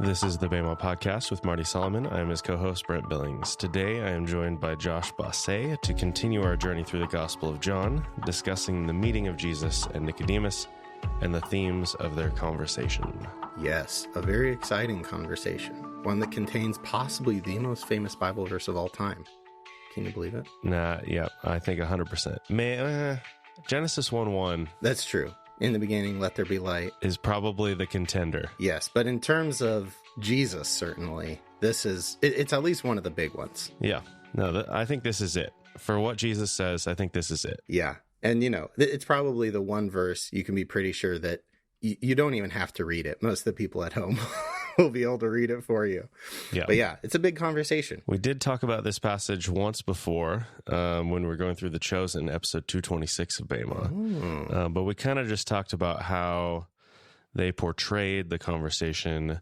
This is the Bama Podcast with Marty Solomon. I am his co-host, Brent Billings. Today, I am joined by Josh Bossé to continue our journey through the Gospel of John, discussing the meeting of Jesus and Nicodemus and the themes of their conversation. Yes, a very exciting conversation. One that contains possibly the most famous Bible verse of all time. Can you believe it? I think 100%. Genesis 1:1. That's true. In the beginning, let there be light. Is probably the contender. Yes, but in terms of Jesus, certainly, it's at least one of the big ones. Yeah. No, I think this is it. For what Jesus says, I think this is it. Yeah. And, it's probably the one verse you can be pretty sure that you don't even have to read it. Most of the people at home will be able to read it for you. Yeah. But yeah, it's a big conversation. We did talk about this passage once before when we were going through The Chosen, episode 226 of Bama. But we kind of just talked about how they portrayed the conversation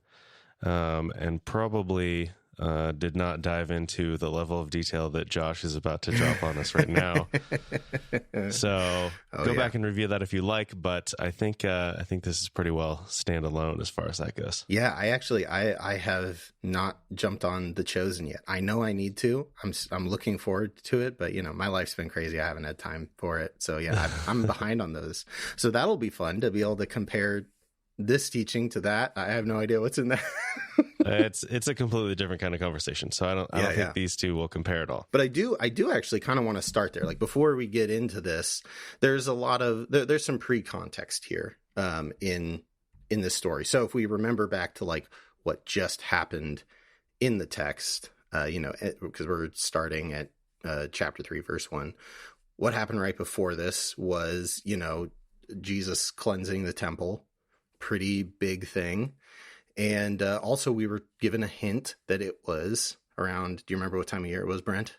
and probably did not dive into the level of detail that Josh is about to drop on us right now. So go back and review that if you like, but I think this is pretty well standalone as far as that goes. Yeah, I have not jumped on The Chosen yet. I know I need to. I'm looking forward to it, but my life's been crazy. I haven't had time for it. So yeah, I'm behind on those. So that'll be fun to be able to compare this teaching to that. I have no idea what's in that. It's a completely different kind of conversation. So I don't think these two will compare at all. But I do actually kind of want to start there. Like before we get into this, there's there's some pre-context here in this story. So if we remember back to like what just happened in the text, because we're starting at chapter 3, verse 1. What happened right before this was, Jesus cleansing the temple. Pretty big thing. And also we were given a hint that it was around, do you remember what time of year it was, Brent?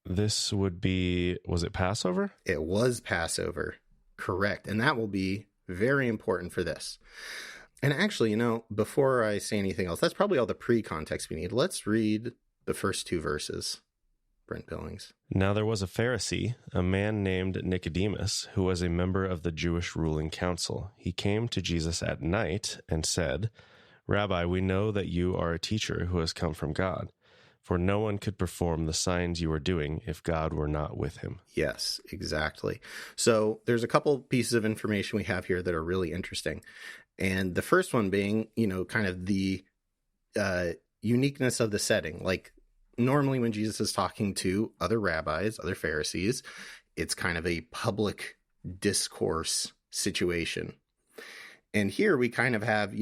This would be, was it Passover? It was Passover. Correct. And that will be very important for this. And actually, before I say anything else, that's probably all the pre-context we need. Let's read the first two verses. Brent Billings. Now there was a Pharisee, a man named Nicodemus, who was a member of the Jewish ruling council. He came to Jesus at night and said, "Rabbi, we know that you are a teacher who has come from God, for no one could perform the signs you are doing if God were not with him." Yes, exactly. So there's a couple pieces of information we have here that are really interesting. And the first one being, kind of the uniqueness of the setting. Like, normally when Jesus is talking to other rabbis, other Pharisees, it's kind of a public discourse situation. And here we kind of have,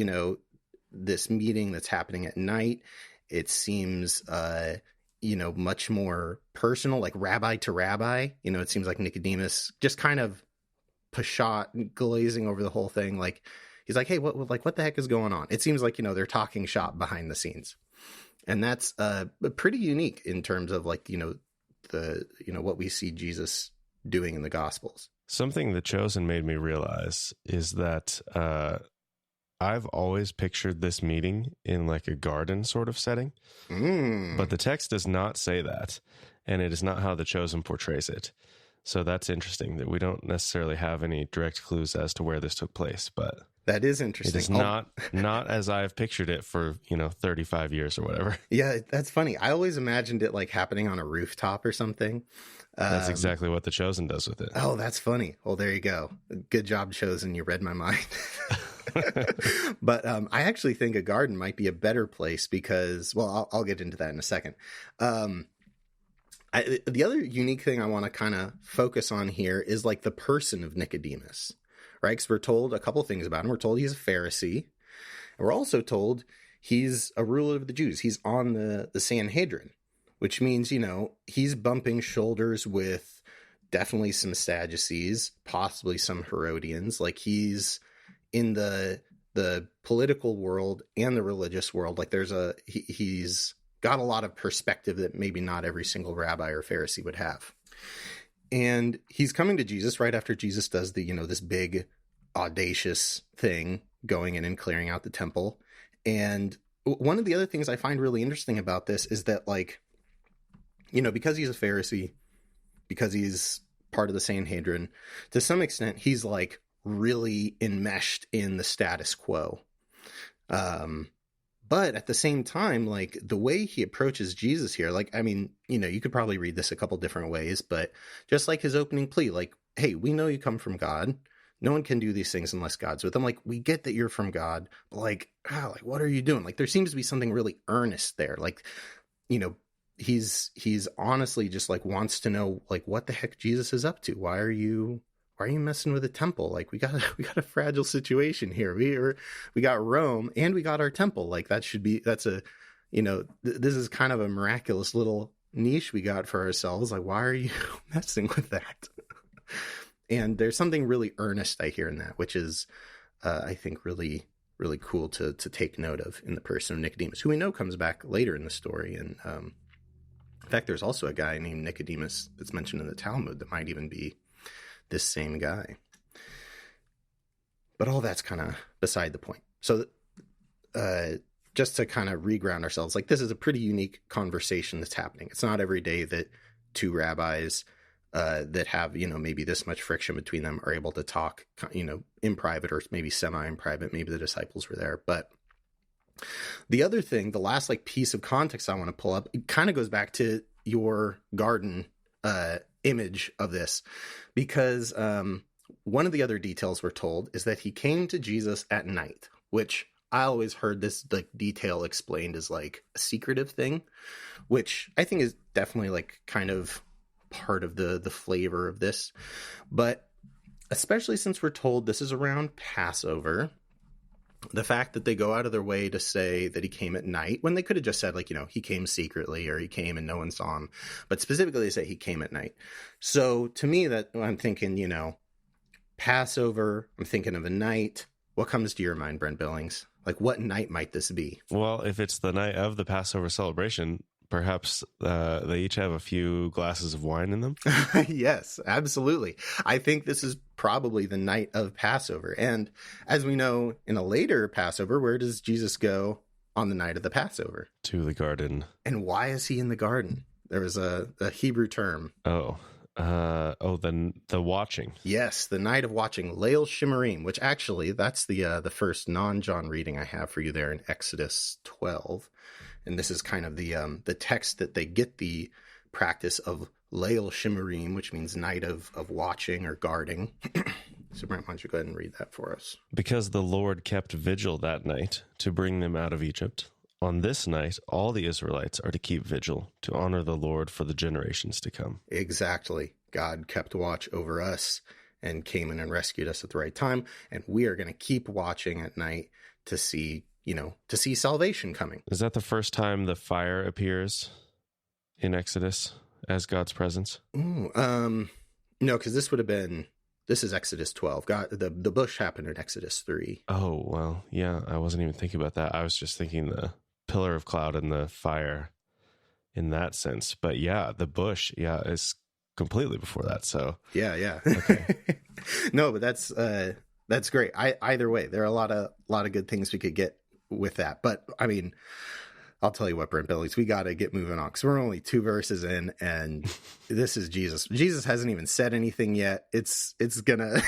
this meeting that's happening at night. It seems, much more personal, like rabbi to rabbi. It seems like Nicodemus just kind of pashat, glazing over the whole thing. Like, he's like, hey, what the heck is going on? It seems like, they're talking shop behind the scenes. And that's pretty unique in terms of like, what we see Jesus doing in the Gospels. Something The Chosen made me realize is that I've always pictured this meeting in like a garden sort of setting, but the text does not say that. And it is not how The Chosen portrays it. So that's interesting that we don't necessarily have any direct clues as to where this took place, but that is interesting. It is not as I've pictured it for, 35 years or whatever. Yeah, that's funny. I always imagined it like happening on a rooftop or something. That's exactly what The Chosen does with it. Oh, that's funny. Well, there you go. Good job, Chosen. You read my mind. But I actually think a garden might be a better place because, well, I'll get into that in a second. The other unique thing I want to kind of focus on here is like the person of Nicodemus. Right? Because we're told a couple things about him. We're told he's a Pharisee. And we're also told he's a ruler of the Jews. He's on the Sanhedrin, which means, he's bumping shoulders with definitely some Sadducees, possibly some Herodians. Like he's in the political world and the religious world. Like he's got a lot of perspective that maybe not every single rabbi or Pharisee would have. And he's coming to Jesus right after Jesus does the, this big audacious thing, going in and clearing out the temple. And one of the other things I find really interesting about this is that, like, because he's a Pharisee, because he's part of the Sanhedrin, to some extent, he's like really enmeshed in the status quo. But at the same time, like the way he approaches Jesus here, like, I mean, you could probably read this a couple different ways, but just like his opening plea, like, hey, we know you come from God. No one can do these things unless God's with them. Like, we get that you're from God, but like, what are you doing? Like, there seems to be something really earnest there. Like, he's honestly just like wants to know like what the heck Jesus is up to. Why are you messing with the temple? Like, we got a fragile situation here. We got Rome and we got our temple. Like, this is kind of a miraculous little niche we got for ourselves. Like, why are you messing with that? And there's something really earnest I hear in that, which is, I think, really, really cool to take note of in the person of Nicodemus, who we know comes back later in the story. And in fact, there's also a guy named Nicodemus that's mentioned in the Talmud that might even be this same guy. But all that's kind of beside the point. So just to kind of reground ourselves, like, this is a pretty unique conversation that's happening. It's not every day that two rabbis that have, maybe this much friction between them are able to talk, in private or maybe semi in private. Maybe the disciples were there. But the other thing, the last like piece of context I want to pull up, it kind of goes back to your garden image of this, because one of the other details we're told is that he came to Jesus at night, which I always heard this like detail explained as like a secretive thing, which I think is definitely like kind of part of the flavor of this. But especially since we're told this is around Passover, the fact that they go out of their way to say that he came at night, when they could have just said like, he came secretly or he came and no one saw him, but specifically they say he came at night. So to me, that I'm thinking, Passover, I'm thinking of a night. What comes to your mind, Brent Billings? Like, what night might this be? Well, if it's the night of the Passover celebration, perhaps they each have a few glasses of wine in them. Yes, absolutely. I think this is probably the night of Passover. And as we know, in a later Passover, where does Jesus go on the night of the Passover? To the garden. And why is he in the garden? There was a Hebrew term. The watching. Yes, the night of watching, Leil Shimurim, which actually that's the first non-John reading I have for you there in Exodus 12. And this is kind of the text that they get the practice of Leil Shimurim, which means night of watching or guarding. So Brent, why don't you go ahead and read that for us? Because the Lord kept vigil that night to bring them out of Egypt. On this night, all the Israelites are to keep vigil to honor the Lord for the generations to come. Exactly. God kept watch over us and came in and rescued us at the right time. And we are going to keep watching at night to see salvation coming. Is that the first time the fire appears in Exodus as God's presence? No, because this is Exodus 12. God, the bush happened in Exodus 3. Oh, well, yeah, I wasn't even thinking about that. I was just thinking the pillar of cloud and the fire in that sense. But yeah, the bush, is completely before that. So yeah. Okay. No, but that's great. Either way, there are a lot of good things we could get with that. But I mean, I'll tell you what, Brent Billings, we got to get moving on because we're only 2 verses in, and this is Jesus. Jesus hasn't even said anything yet. It's gonna.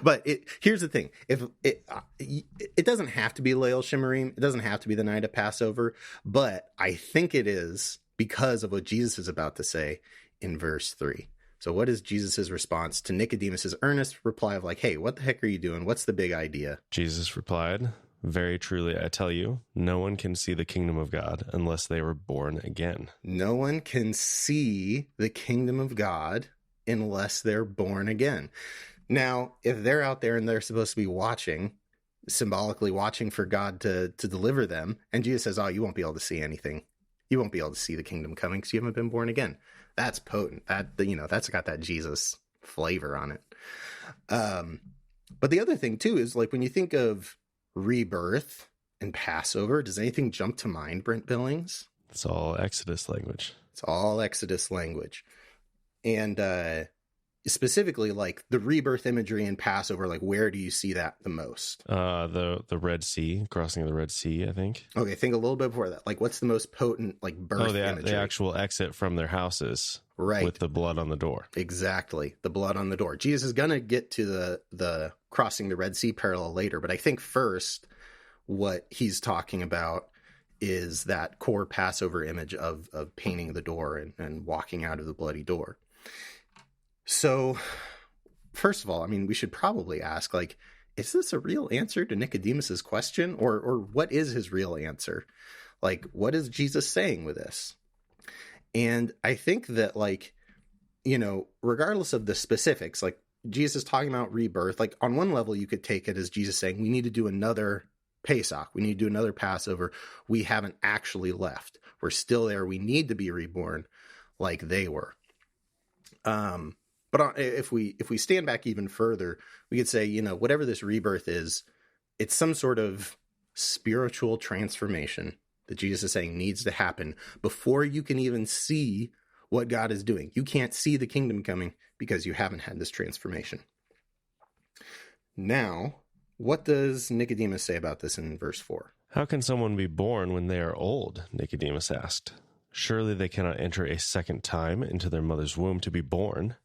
But here's the thing: if it doesn't have to be Leil Shimurim, it doesn't have to be the night of Passover, but I think it is because of what Jesus is about to say in verse 3. So what is Jesus' response to Nicodemus' earnest reply of like, hey, what the heck are you doing? What's the big idea? Jesus replied, very truly, I tell you, no one can see the kingdom of God unless they were born again. No one can see the kingdom of God unless they're born again. Now, if they're out there and they're supposed to be watching, symbolically watching for God to deliver them, and Jesus says, oh, you won't be able to see anything. You won't be able to see the kingdom coming because you haven't been born again. That's potent. That's got that Jesus flavor on it. But the other thing, too, is like when you think of rebirth and Passover, does anything jump to mind, Brent Billings? It's all Exodus language. It's all Exodus language. And specifically, like the rebirth imagery in Passover, like where do you see that the most? The Red Sea, crossing of the Red Sea, I think. Okay, think a little bit before that. Like what's the most potent like birth imagery? The actual exit from their houses. Right. With the blood on the door. Exactly. The blood on the door. Jesus is going to get to the crossing the Red Sea parallel later, but I think first what he's talking about is that core Passover image of painting the door and walking out of the bloody door. So, first of all, I mean, we should probably ask, like, is this a real answer to Nicodemus's question? Or what is his real answer? Like, what is Jesus saying with this? And I think that, like, you know, regardless of the specifics, like, Jesus talking about rebirth, like, on one level, you could take it as Jesus saying, we need to do another Pesach. We need to do another Passover. We haven't actually left. We're still there. We need to be reborn like they were. But if we stand back even further, we could say, you know, whatever this rebirth is, it's some sort of spiritual transformation that Jesus is saying needs to happen before you can even see what God is doing. You can't see the kingdom coming because you haven't had this transformation. Now, what does Nicodemus say about this in verse 4? How can someone be born when they are old? Nicodemus asked. Surely they cannot enter a second time into their mother's womb to be born.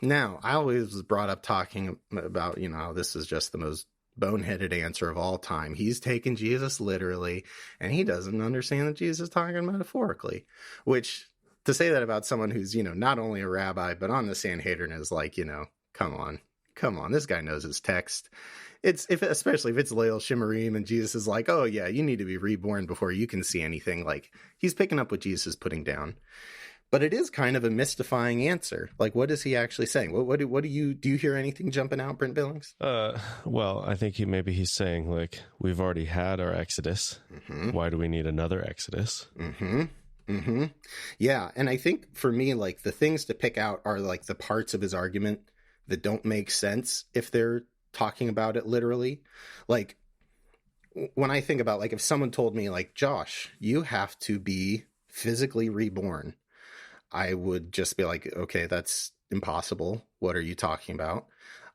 Now, I always was brought up talking about, you know, how this is just the most boneheaded answer of all time. He's taken Jesus literally, and he doesn't understand that Jesus is talking metaphorically, which, to say that about someone who's, you know, not only a rabbi, but on the Sanhedrin is like, you know, come on, this guy knows his text. Especially if it's Leil Shimarim and Jesus is like, oh yeah, you need to be reborn before you can see anything. Like, he's picking up what Jesus is putting down. But it is kind of a mystifying answer. Like, what is he actually saying? What do you hear anything jumping out, Brent Billings? Well, I think he's saying, like, we've already had our Exodus. Mm-hmm. Why do we need another Exodus? Mm-hmm. Mm-hmm. Yeah. And I think for me, like, the things to pick out are like the parts of his argument that don't make sense if they're talking about it literally. Like, when I think about, like, if someone told me, like, Josh, you have to be physically reborn, I would just be like, okay, that's impossible. What are you talking about?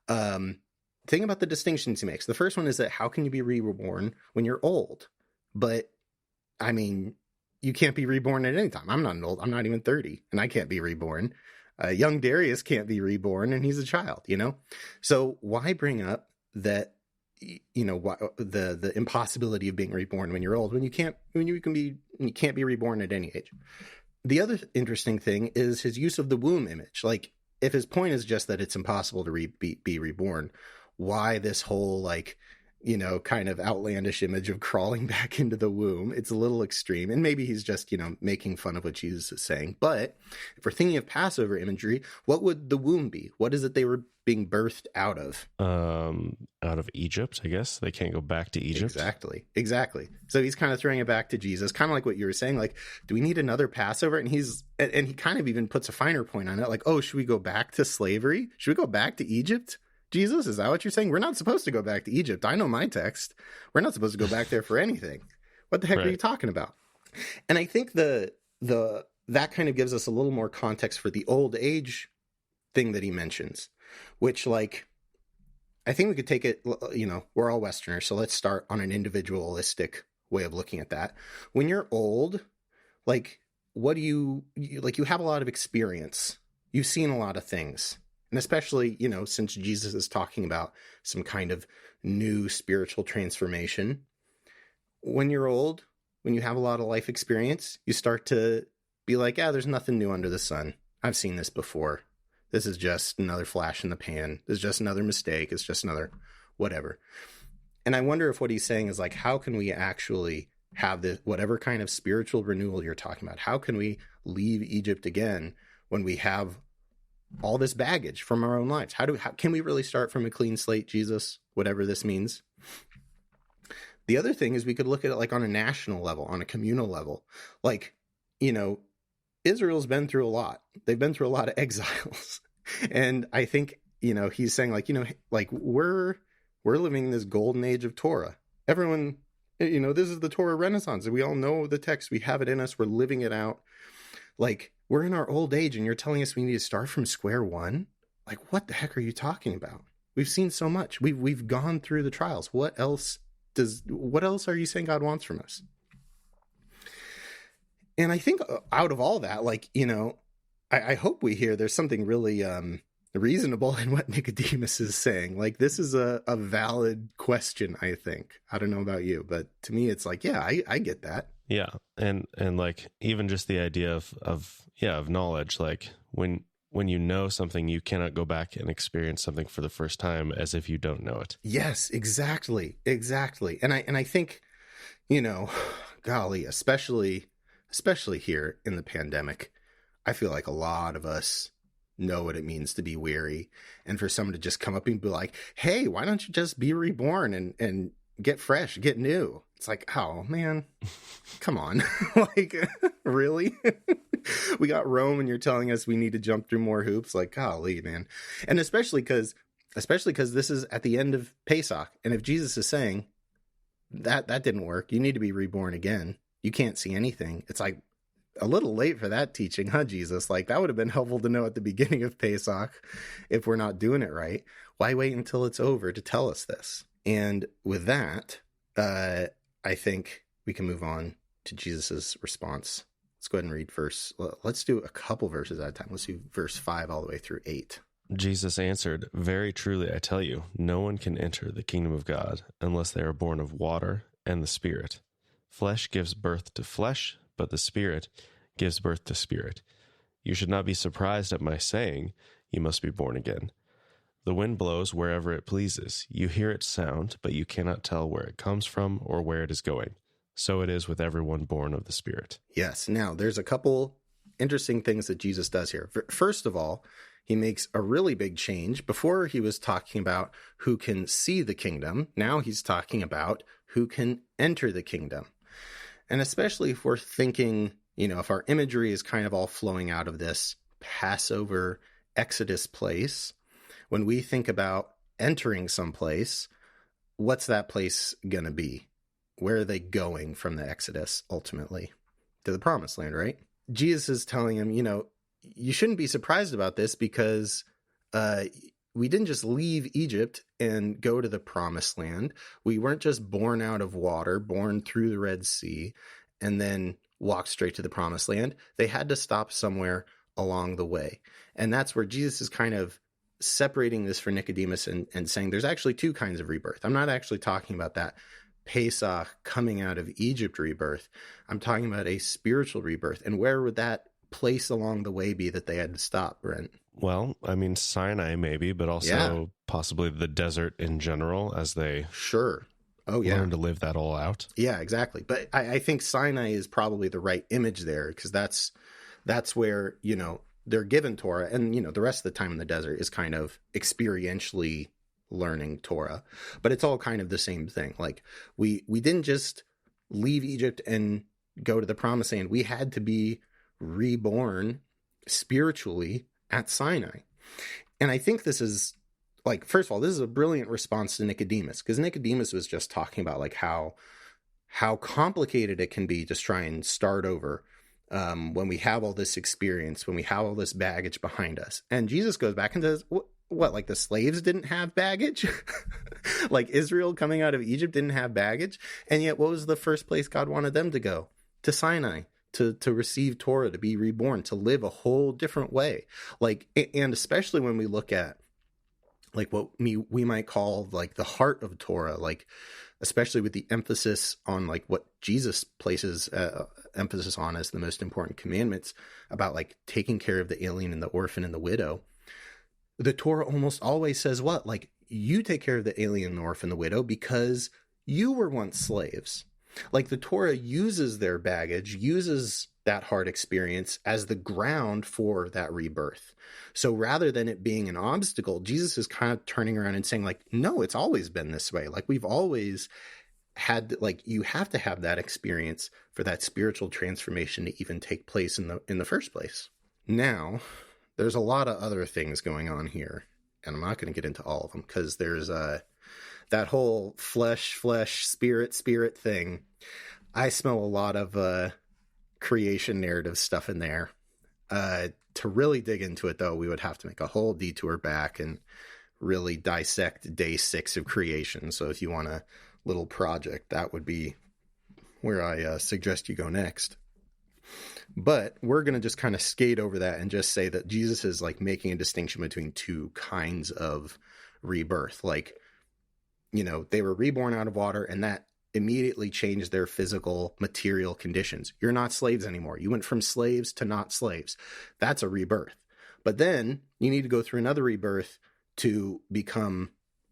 Think about the distinctions he makes. The first one is that how can you be reborn when you're old? But I mean, you can't be reborn at any time. I'm not old. I'm not even 30, and I can't be reborn. Young Darius can't be reborn, and he's a child, you know? So why bring up that, you know, the impossibility of being reborn when you're old, when you can't be reborn at any age? The other interesting thing is his use of the womb image. Like, if his point is just that it's impossible to be reborn, why this whole, like, you know, kind of outlandish image of crawling back into the womb? It's a little extreme. And maybe he's just, you know, making fun of what Jesus is saying. But if we're thinking of Passover imagery, what would the womb be? What is it they were being birthed out of? Out of Egypt, I guess. They can't go back to Egypt. Exactly. So he's kind of throwing it back to Jesus, kind of like what you were saying. Like, do we need another Passover? And he kind of even puts a finer point on it. Like, oh, should we go back to slavery? Should we go back to Egypt? Jesus, is that what you're saying? We're not supposed to go back to Egypt. I know my text. We're not supposed to go back there for anything. What the heck are you talking about? And I think that kind of gives us a little more context for the old age thing that he mentions, which, like, I think we could take it, you know, we're all Westerners, so let's start on an individualistic way of looking at that. When you're old, like, what do you have a lot of experience. You've seen a lot of things. And especially, you know, since Jesus is talking about some kind of new spiritual transformation, when you're old, when you have a lot of life experience, you start to be like, yeah, there's nothing new under the sun. I've seen this before. This is just another flash in the pan. This is just another mistake. It's just another whatever. And I wonder if what he's saying is, like, how can we actually have this, whatever kind of spiritual renewal you're talking about? How can we leave Egypt again when we have all this baggage from our own lives? How can we really start from a clean slate, Jesus, whatever this means? The other thing is we could look at it like on a national level, on a communal level. Like, you know, Israel's been through a lot. They've been through a lot of exiles. And I think, you know, he's saying, like, you know, like, we're living this golden age of Torah. Everyone, you know, this is the Torah Renaissance. We all know the text. We have it in us. We're living it out. Like, we're in our old age and you're telling us we need to start from square one? Like, what the heck are you talking about? We've seen so much. We've gone through the trials. What else are you saying God wants from us? And I think out of all that, like, you know, I hope we hear there's something really reasonable in what Nicodemus is saying. Like, this is a valid question, I think. I don't know about you, but to me, it's like, yeah, I get that. Yeah. And like, even just the idea of knowledge, like when you know something, you cannot go back and experience something for the first time as if you don't know it. Yes, exactly. And I think, golly, especially here in the pandemic, I feel like a lot of us know what it means to be weary, and for someone to just come up and be like, hey, why don't you just be reborn and get fresh, get new? It's like, oh man, come on. Like, really? We got Rome and you're telling us we need to jump through more hoops? Like, golly, man. And especially because this is at the end of Pesach, and if Jesus is saying that didn't work, you need to be reborn again, you can't see anything, it's like a little late for that teaching, huh, Jesus? Like, that would have been helpful to know at the beginning of Pesach if we're not doing it right. Why wait until it's over to tell us this? And with that, I think we can move on to Jesus's response. Let's go ahead and read let's do a couple verses at a time. Let's do verse 5 all the way through 8. Jesus answered, "Very truly I tell you, no one can enter the kingdom of God unless they are born of water and the Spirit. Flesh gives birth to flesh, but the Spirit gives birth to spirit. You should not be surprised at my saying, you must be born again. The wind blows wherever it pleases. You hear its sound, but you cannot tell where it comes from or where it is going. So it is with everyone born of the Spirit." Yes. Now, there's a couple interesting things that Jesus does here. First of all, he makes a really big change. Before, he was talking about who can see the kingdom. Now he's talking about who can enter the kingdom. And especially if we're thinking, if our imagery is kind of all flowing out of this Passover Exodus place, when we think about entering someplace, what's that place going to be? Where are they going from the Exodus ultimately? To the promised land, right? Jesus is telling him, you shouldn't be surprised about this because we didn't just leave Egypt and go to the promised land. We weren't just born out of water, born through the Red Sea, and then walk straight to the promised land. They had to stop somewhere along the way. And that's where Jesus is kind of separating this for Nicodemus and saying there's actually two kinds of rebirth. I'm not actually talking about that Pesach coming out of Egypt rebirth. I'm talking about a spiritual rebirth. And where would that place along the way be that they had to stop, Brent? Well, I mean, Sinai maybe, but also possibly the desert in general as they learn to live that all out. Yeah, exactly. But I think Sinai is probably the right image there because that's where, they're given Torah. And, the rest of the time in the desert is kind of experientially learning Torah. But it's all kind of the same thing. Like, we didn't just leave Egypt and go to the promised land. We had to be reborn spiritually at Sinai. And I think this is, like, first of all, this is a brilliant response to Nicodemus, because Nicodemus was just talking about like how complicated it can be to try and start over when we have all this experience, when we have all this baggage behind us. And Jesus goes back and says, what, like the slaves didn't have baggage? Like Israel coming out of Egypt didn't have baggage? And yet what was the first place God wanted them to go? To Sinai. To receive Torah, to be reborn, to live a whole different way. Like, and especially when we look at like what we might call like the heart of Torah, like especially with the emphasis on like what Jesus places emphasis on as the most important commandments about like taking care of the alien and the orphan and the widow. The Torah almost always says what? Like, you take care of the alien, the orphan, the widow because you were once slaves. Like, the Torah uses their baggage, uses that hard experience as the ground for that rebirth. So rather than it being an obstacle, Jesus is kind of turning around and saying like, no, it's always been this way. Like, we've always had, like, you have to have that experience for that spiritual transformation to even take place in the first place. Now, there's a lot of other things going on here, and I'm not going to get into all of them because there's that whole flesh, spirit thing. I smell a lot of creation narrative stuff in there. To really dig into it, though, we would have to make a whole detour back and really dissect day 6 of creation. So if you want a little project, that would be where I suggest you go next. But we're going to just kind of skate over that and just say that Jesus is like making a distinction between two kinds of rebirth. Like, they were reborn out of water, and that immediately changed their physical, material conditions. You're not slaves anymore. You went from slaves to not slaves. That's a rebirth. But then you need to go through another rebirth to become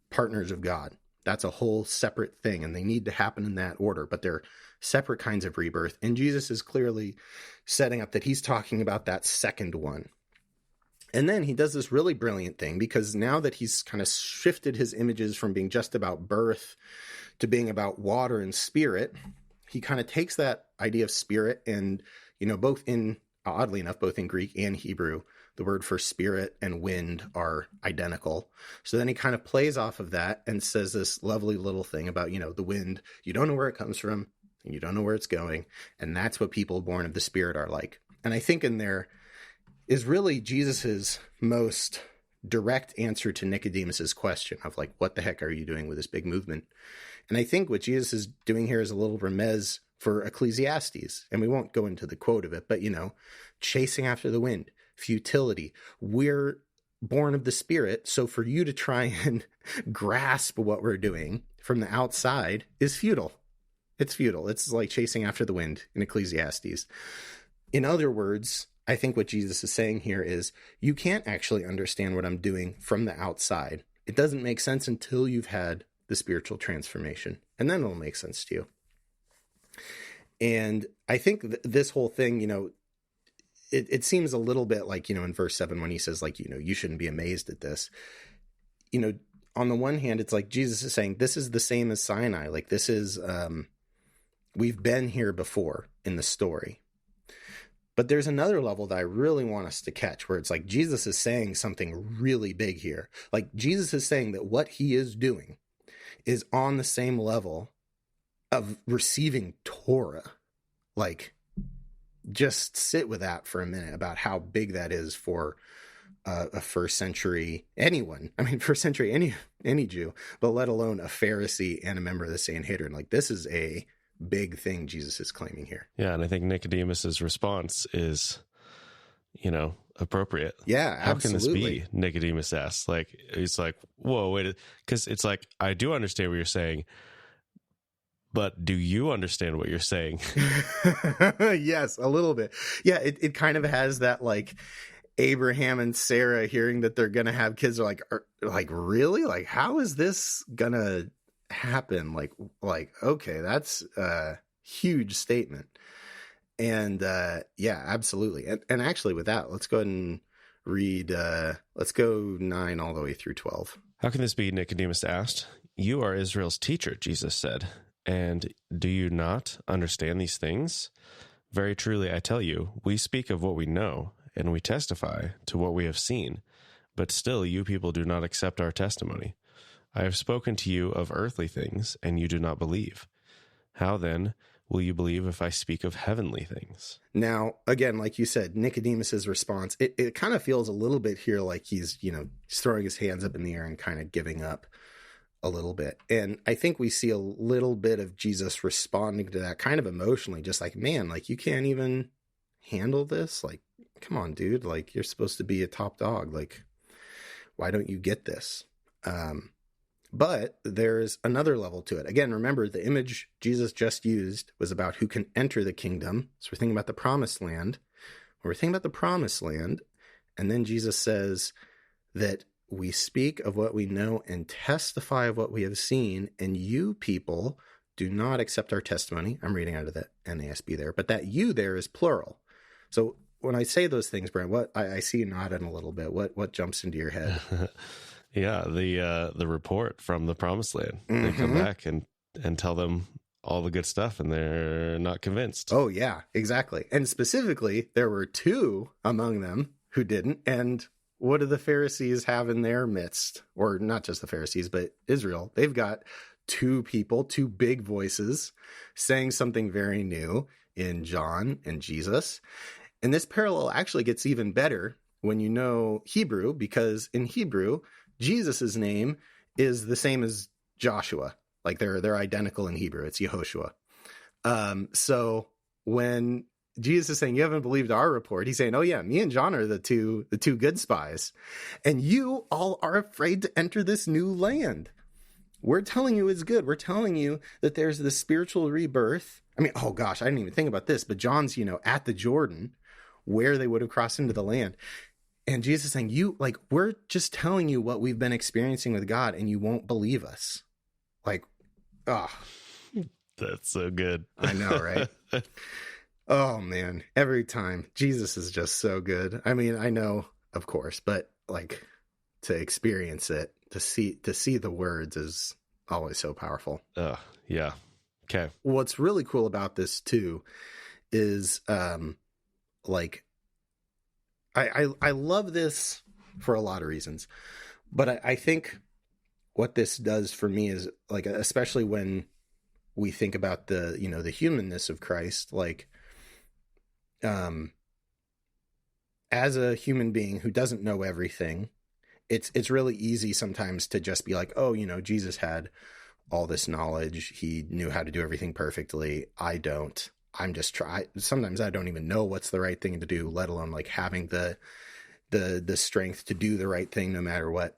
partners of God. That's a whole separate thing, and they need to happen in that order, but they're separate kinds of rebirth. And Jesus is clearly setting up that he's talking about that second one. And then he does this really brilliant thing, because now that he's kind of shifted his images from being just about birth to being about water and spirit, he kind of takes that idea of spirit and, oddly enough, both in Greek and Hebrew, the word for spirit and wind are identical. So then he kind of plays off of that and says this lovely little thing about, the wind. You don't know where it comes from, and you don't know where it's going. And that's what people born of the Spirit are like. And I think in there is really Jesus's most direct answer to Nicodemus's question of like, what the heck are you doing with this big movement? And I think what Jesus is doing here is a little remez for Ecclesiastes. And we won't go into the quote of it, but, chasing after the wind, futility. We're born of the Spirit. So for you to try and grasp what we're doing from the outside is futile. It's futile. It's like chasing after the wind in Ecclesiastes. In other words, I think what Jesus is saying here is you can't actually understand what I'm doing from the outside. It doesn't make sense until you've had the spiritual transformation, and then it'll make sense to you. And I think this whole thing, it seems a little bit like, in verse 7 when he says like, you shouldn't be amazed at this. On the one hand, it's like Jesus is saying this is the same as Sinai. Like this is, we've been here before in the story. But there's another level that I really want us to catch where it's like Jesus is saying something really big here. Like Jesus is saying that what he is doing is on the same level of receiving Torah. Like, just sit with that for a minute about how big that is for a first century anyone. I mean, first century any Jew, but let alone a Pharisee and a member of the Sanhedrin. Like, this is a big thing Jesus is claiming here. Yeah, and I think Nicodemus's response is, appropriate. Yeah, How absolutely. can this be? Nicodemus asks. Like, he's like, whoa, wait, because it's like, I do understand what you're saying, but do you understand what you're saying? Yes, a little bit. Yeah, it kind of has that like Abraham and Sarah hearing that they're gonna have kids are like really? Like, how is this gonna happen? Like okay, that's a huge statement. And yeah, absolutely. And actually with that, let's go ahead and read let's go 9 all the way through 12. How can this be? Nicodemus asked. You are Israel's teacher, Jesus said. And do you not understand these things? Very truly, I tell you, we speak of what we know, and we testify to what we have seen, but still you people do not accept our testimony. I have spoken to you of earthly things, and you do not believe. How then will you believe if I speak of heavenly things? Now, again, like you said, Nicodemus's response, it kind of feels a little bit here like he's throwing his hands up in the air and kind of giving up a little bit. And I think we see a little bit of Jesus responding to that kind of emotionally, just like, man, like you can't even handle this. Like, come on, dude, like you're supposed to be a top dog. Like, why don't you get this? But there's another level to it. Again, remember the image Jesus just used was about who can enter the kingdom. So we're thinking about the promised land. We're thinking about the promised land. And then Jesus says that we speak of what we know and testify of what we have seen, and you people do not accept our testimony. I'm reading out of the NASB there, but that you there is plural. So when I say those things, Brent, what I see you nodding a little bit. What jumps into your head? Yeah, the report from the promised land. Mm-hmm. They come back and tell them all the good stuff, and they're not convinced. Oh, yeah, exactly. And specifically, there were 2 among them who didn't, and what do the Pharisees have in their midst? Or not just the Pharisees, but Israel. They've got 2 people, 2 big voices saying something very new in John and Jesus. And this parallel actually gets even better when you know Hebrew, because in Hebrew, Jesus's name is the same as Joshua. Like they're identical in Hebrew. It's Yehoshua. So when Jesus is saying, you haven't believed our report. He's saying, oh yeah, me and John are the two good spies. And you all are afraid to enter this new land. We're telling you it's good. We're telling you that there's this spiritual rebirth. I mean, oh gosh, I didn't even think about this, but John's, at the Jordan where they would have crossed into the land. And Jesus is saying, we're just telling you what we've been experiencing with God and you won't believe us. That's so good. I know, right? Oh man, every time. Jesus is just so good. I mean, I know, of course, but to experience it, to see the words is always so powerful. Yeah. Okay. What's really cool about this too is I love this for a lot of reasons, but I think what this does for me is especially when we think about the humanness of Christ, as a human being who doesn't know everything, it's really easy sometimes to just be like, oh, Jesus had all this knowledge. He knew how to do everything perfectly. I don't. I'm just sometimes I don't even know what's the right thing to do, let alone having the strength to do the right thing no matter what.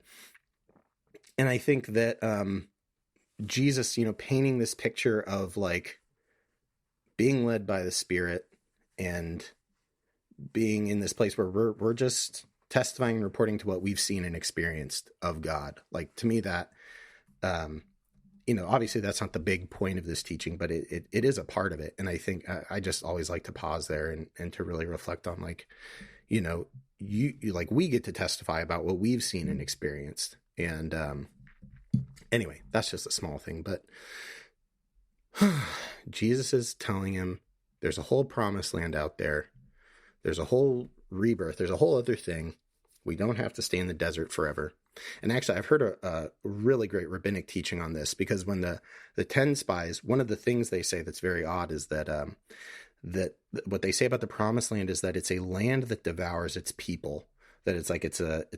And I think that Jesus, painting this picture of being led by the Spirit and being in this place where we're just testifying and reporting to what we've seen and experienced of God. To me that, obviously that's not the big point of this teaching, but it is a part of it. And I think I just always like to pause there and to really reflect on we get to testify about what we've seen and experienced. And anyway, that's just a small thing, but Jesus is telling him there's a whole promised land out there. There's a whole rebirth. There's a whole other thing. We don't have to stay in the desert forever. And actually, I've heard a really great rabbinic teaching on this, because when the 10 spies, one of the things they say that's very odd is that that what they say about the promised land is that it's a land that devours its people. That it's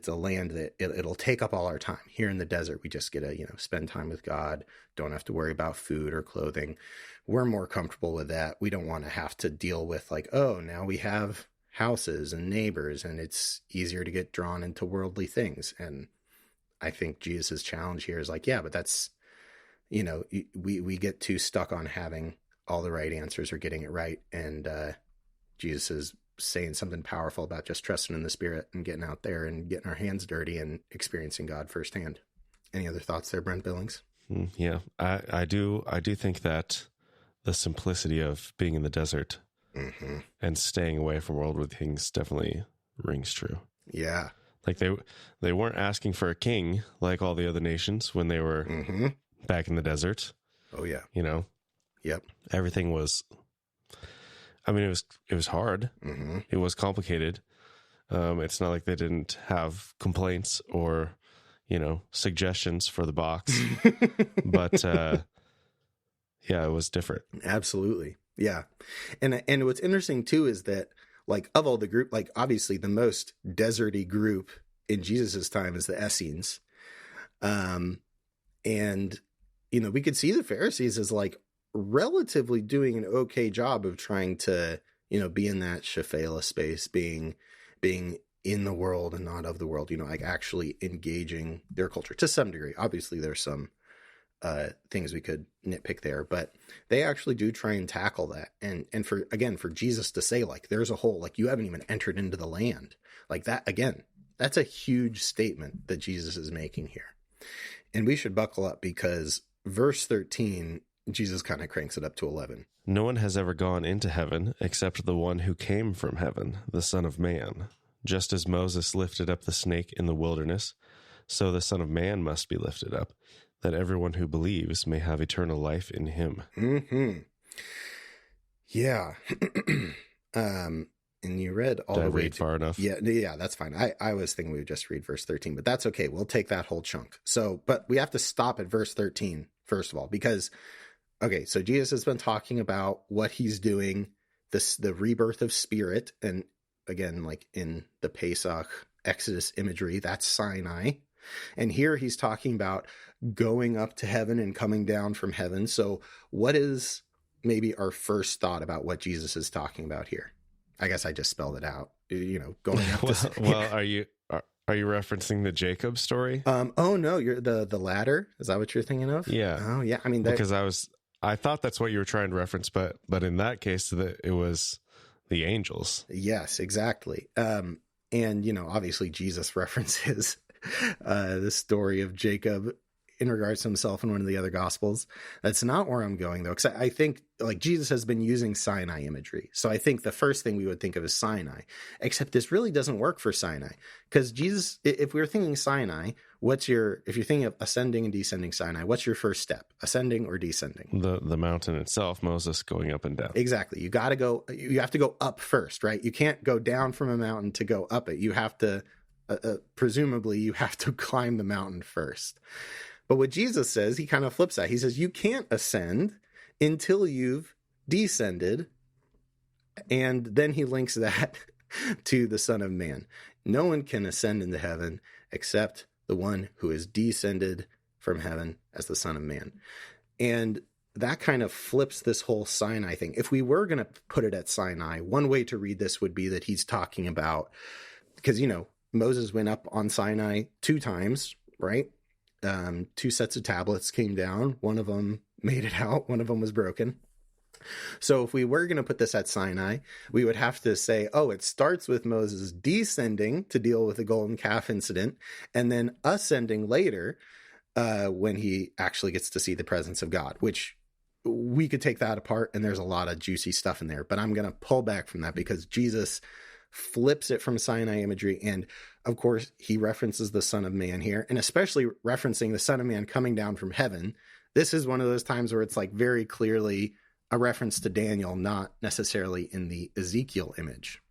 a land that it'll take up all our time. Here in the desert, we just get to spend time with God. Don't have to worry about food or clothing. We're more comfortable with that. We don't want to have to deal with now we have houses and neighbors, and it's easier to get drawn into worldly things. And I think Jesus' challenge here is yeah, but that's we get too stuck on having all the right answers or getting it right, and Jesus is saying something powerful about just trusting in the Spirit and getting out there and getting our hands dirty and experiencing God firsthand. Any other thoughts there, Brent Billings? Yeah, I do think that the simplicity of being in the desert and staying away from worldly things definitely rings true. Yeah. They weren't asking for a king like all the other nations when they were back in the desert. Oh yeah. Yep. Everything was, it was hard. It was complicated. It's not like they didn't have complaints or, suggestions for the box, but, yeah, it was different. Absolutely. Yeah. And what's interesting too, is that of all the group, obviously the most deserty group in Jesus's time is the Essenes. And, we could see the Pharisees as relatively doing an okay job of trying to, be in that Shephelah space, being in the world and not of the world, actually engaging their culture to some degree. Obviously there's some things we could nitpick there, but they actually do try and tackle that. And for Jesus to say there's a whole, you haven't even entered into the land, that, again, that's a huge statement that Jesus is making here. And we should buckle up, because verse 13, Jesus kind of cranks it up to 11. No one has ever gone into heaven except the one who came from heaven, the Son of Man. Just as Moses lifted up the snake in the wilderness, so the Son of Man must be lifted up, that everyone who believes may have eternal life in him. Yeah. And you read all the way. Read far enough? Yeah, that's fine. I was thinking we would just read verse 13, but that's okay. We'll take that whole chunk. So, but we have to stop at verse 13, first of all, because, okay, so Jesus has been talking about what he's doing, the rebirth of spirit. And again, in the Pesach Exodus imagery, that's Sinai. And here he's talking about going up to heaven and coming down from heaven. So what is maybe our first thought about what Jesus is talking about here. I guess I just spelled it out, going up to... Well, are you referencing the Jacob story? Oh no, you're the ladder. Is that what you're thinking of? Yeah. Oh yeah. I mean, because I thought that's what you were trying to reference, but in that case, it was the angels. Yes, exactly. And obviously Jesus references the story of Jacob in regards to himself in one of the other gospels. That's not where I'm going though, because I think like Jesus has been using Sinai imagery. So I think the first thing we would think of is Sinai, except this really doesn't work for Sinai, because Jesus, if we were thinking Sinai, if you're thinking of ascending and descending Sinai, what's your first step? Ascending or descending? The mountain itself, Moses going up and down. Exactly. You have to go up first, right? You can't go down from a mountain to go up it. You have to, presumably you have to climb the mountain first. But what Jesus says, he kind of flips that. He says, you can't ascend until you've descended. And then he links that to the Son of Man. No one can ascend into heaven except the one who is descended from heaven as the Son of Man. And that kind of flips this whole Sinai thing. If we were going to put it at Sinai, one way to read this would be that he's talking about, because, Moses went up on Sinai 2 times, right? 2 sets of tablets came down. One of them made it out. One of them was broken. So if we were going to put this at Sinai, we would have to say, it starts with Moses descending to deal with the golden calf incident, and then ascending later when he actually gets to see the presence of God, which we could take that apart, and there's a lot of juicy stuff in there. But I'm going to pull back from that because Jesus flips it from Sinai imagery. And of course, he references the Son of Man here, and especially referencing the Son of Man coming down from heaven. This is one of those times where it's like very clearly a reference to Daniel, not necessarily in the Ezekiel image.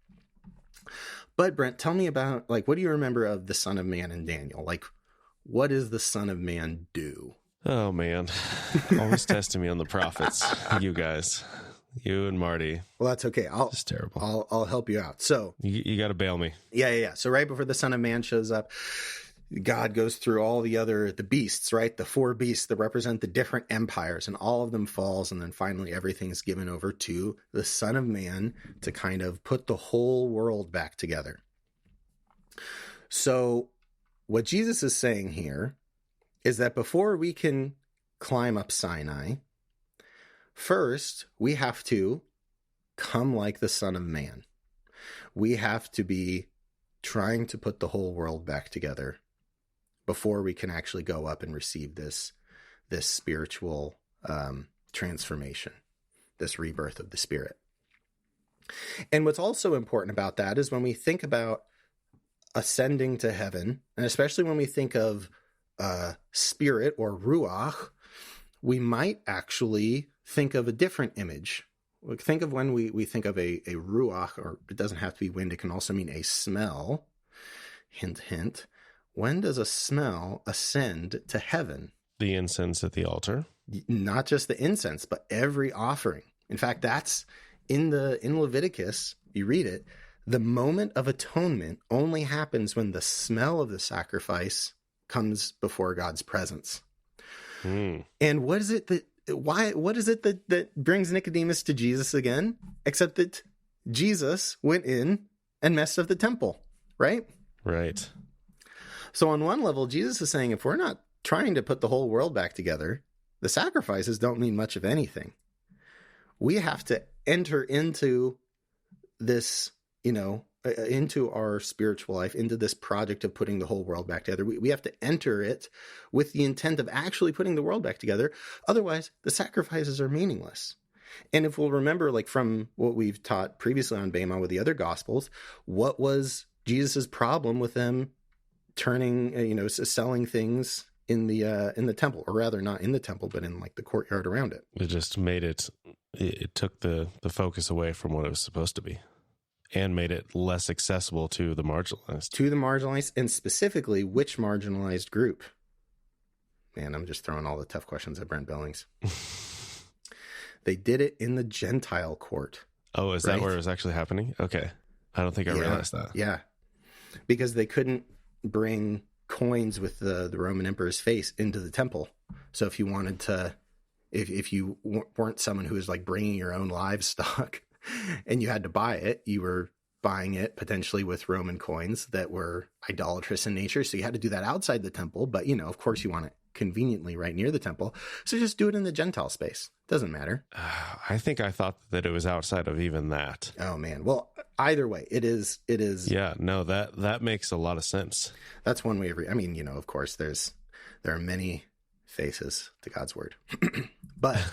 But Brent, tell me about, what do you remember of the Son of Man in Daniel? What does the Son of Man do? Oh, man. Always testing me on the prophets, you guys. You and Marty. Well, that's okay. It's terrible. I'll help you out. So you got to bail me. Yeah. So right before the Son of Man shows up, God goes through all the beasts, right? The 4 beasts that represent the different empires, and all of them falls. And then finally everything's given over to the Son of Man to kind of put the whole world back together. So what Jesus is saying here is that before we can climb up Sinai, first, we have to come like the Son of Man. We have to be trying to put the whole world back together before we can actually go up and receive this spiritual transformation, this rebirth of the Spirit. And what's also important about that is when we think about ascending to heaven, and especially when we think of spirit or ruach, we might actually think of a different image. Think of when we think of a ruach, or it doesn't have to be wind, it can also mean a smell. Hint, hint. When does a smell ascend to heaven? The incense at the altar. Not just the incense, but every offering. In fact, that's in Leviticus, you read it, the moment of atonement only happens when the smell of the sacrifice comes before God's presence. And what is it that brings Nicodemus to Jesus again? Except that Jesus went in and messed up the temple, right? Right. So on one level, Jesus is saying, if we're not trying to put the whole world back together, the sacrifices don't mean much of anything. We have to enter into this, into our spiritual life, into this project of putting the whole world back together. We have to enter it with the intent of actually putting the world back together. Otherwise, the sacrifices are meaningless. And if we'll remember, from what we've taught previously on Bema with the other Gospels, what was Jesus's problem with them turning, selling things in the temple, or rather not in the temple, but in the courtyard around it? It just made it took the focus away from what it was supposed to be, and made it less accessible to the marginalized. To the marginalized, and specifically, which marginalized group? Man, I'm just throwing all the tough questions at Brent Billings. They did it in the Gentile court. Oh, is that where it was actually happening? Okay. I don't think I realized that. Yeah. Because they couldn't bring coins with the Roman emperor's face into the temple. So if you wanted to, if you weren't someone who was like bringing your own livestock and you had to buy it, you were buying it potentially with Roman coins that were idolatrous in nature. So you had to do that outside the temple. But, of course you want it conveniently right near the temple. So just do it in the Gentile space. Doesn't matter. I think I thought that it was outside of even that. Oh, man. Well, either way, it is. Yeah, no, that makes a lot of sense. That's one way of I mean, of course, there are many faces to God's word. But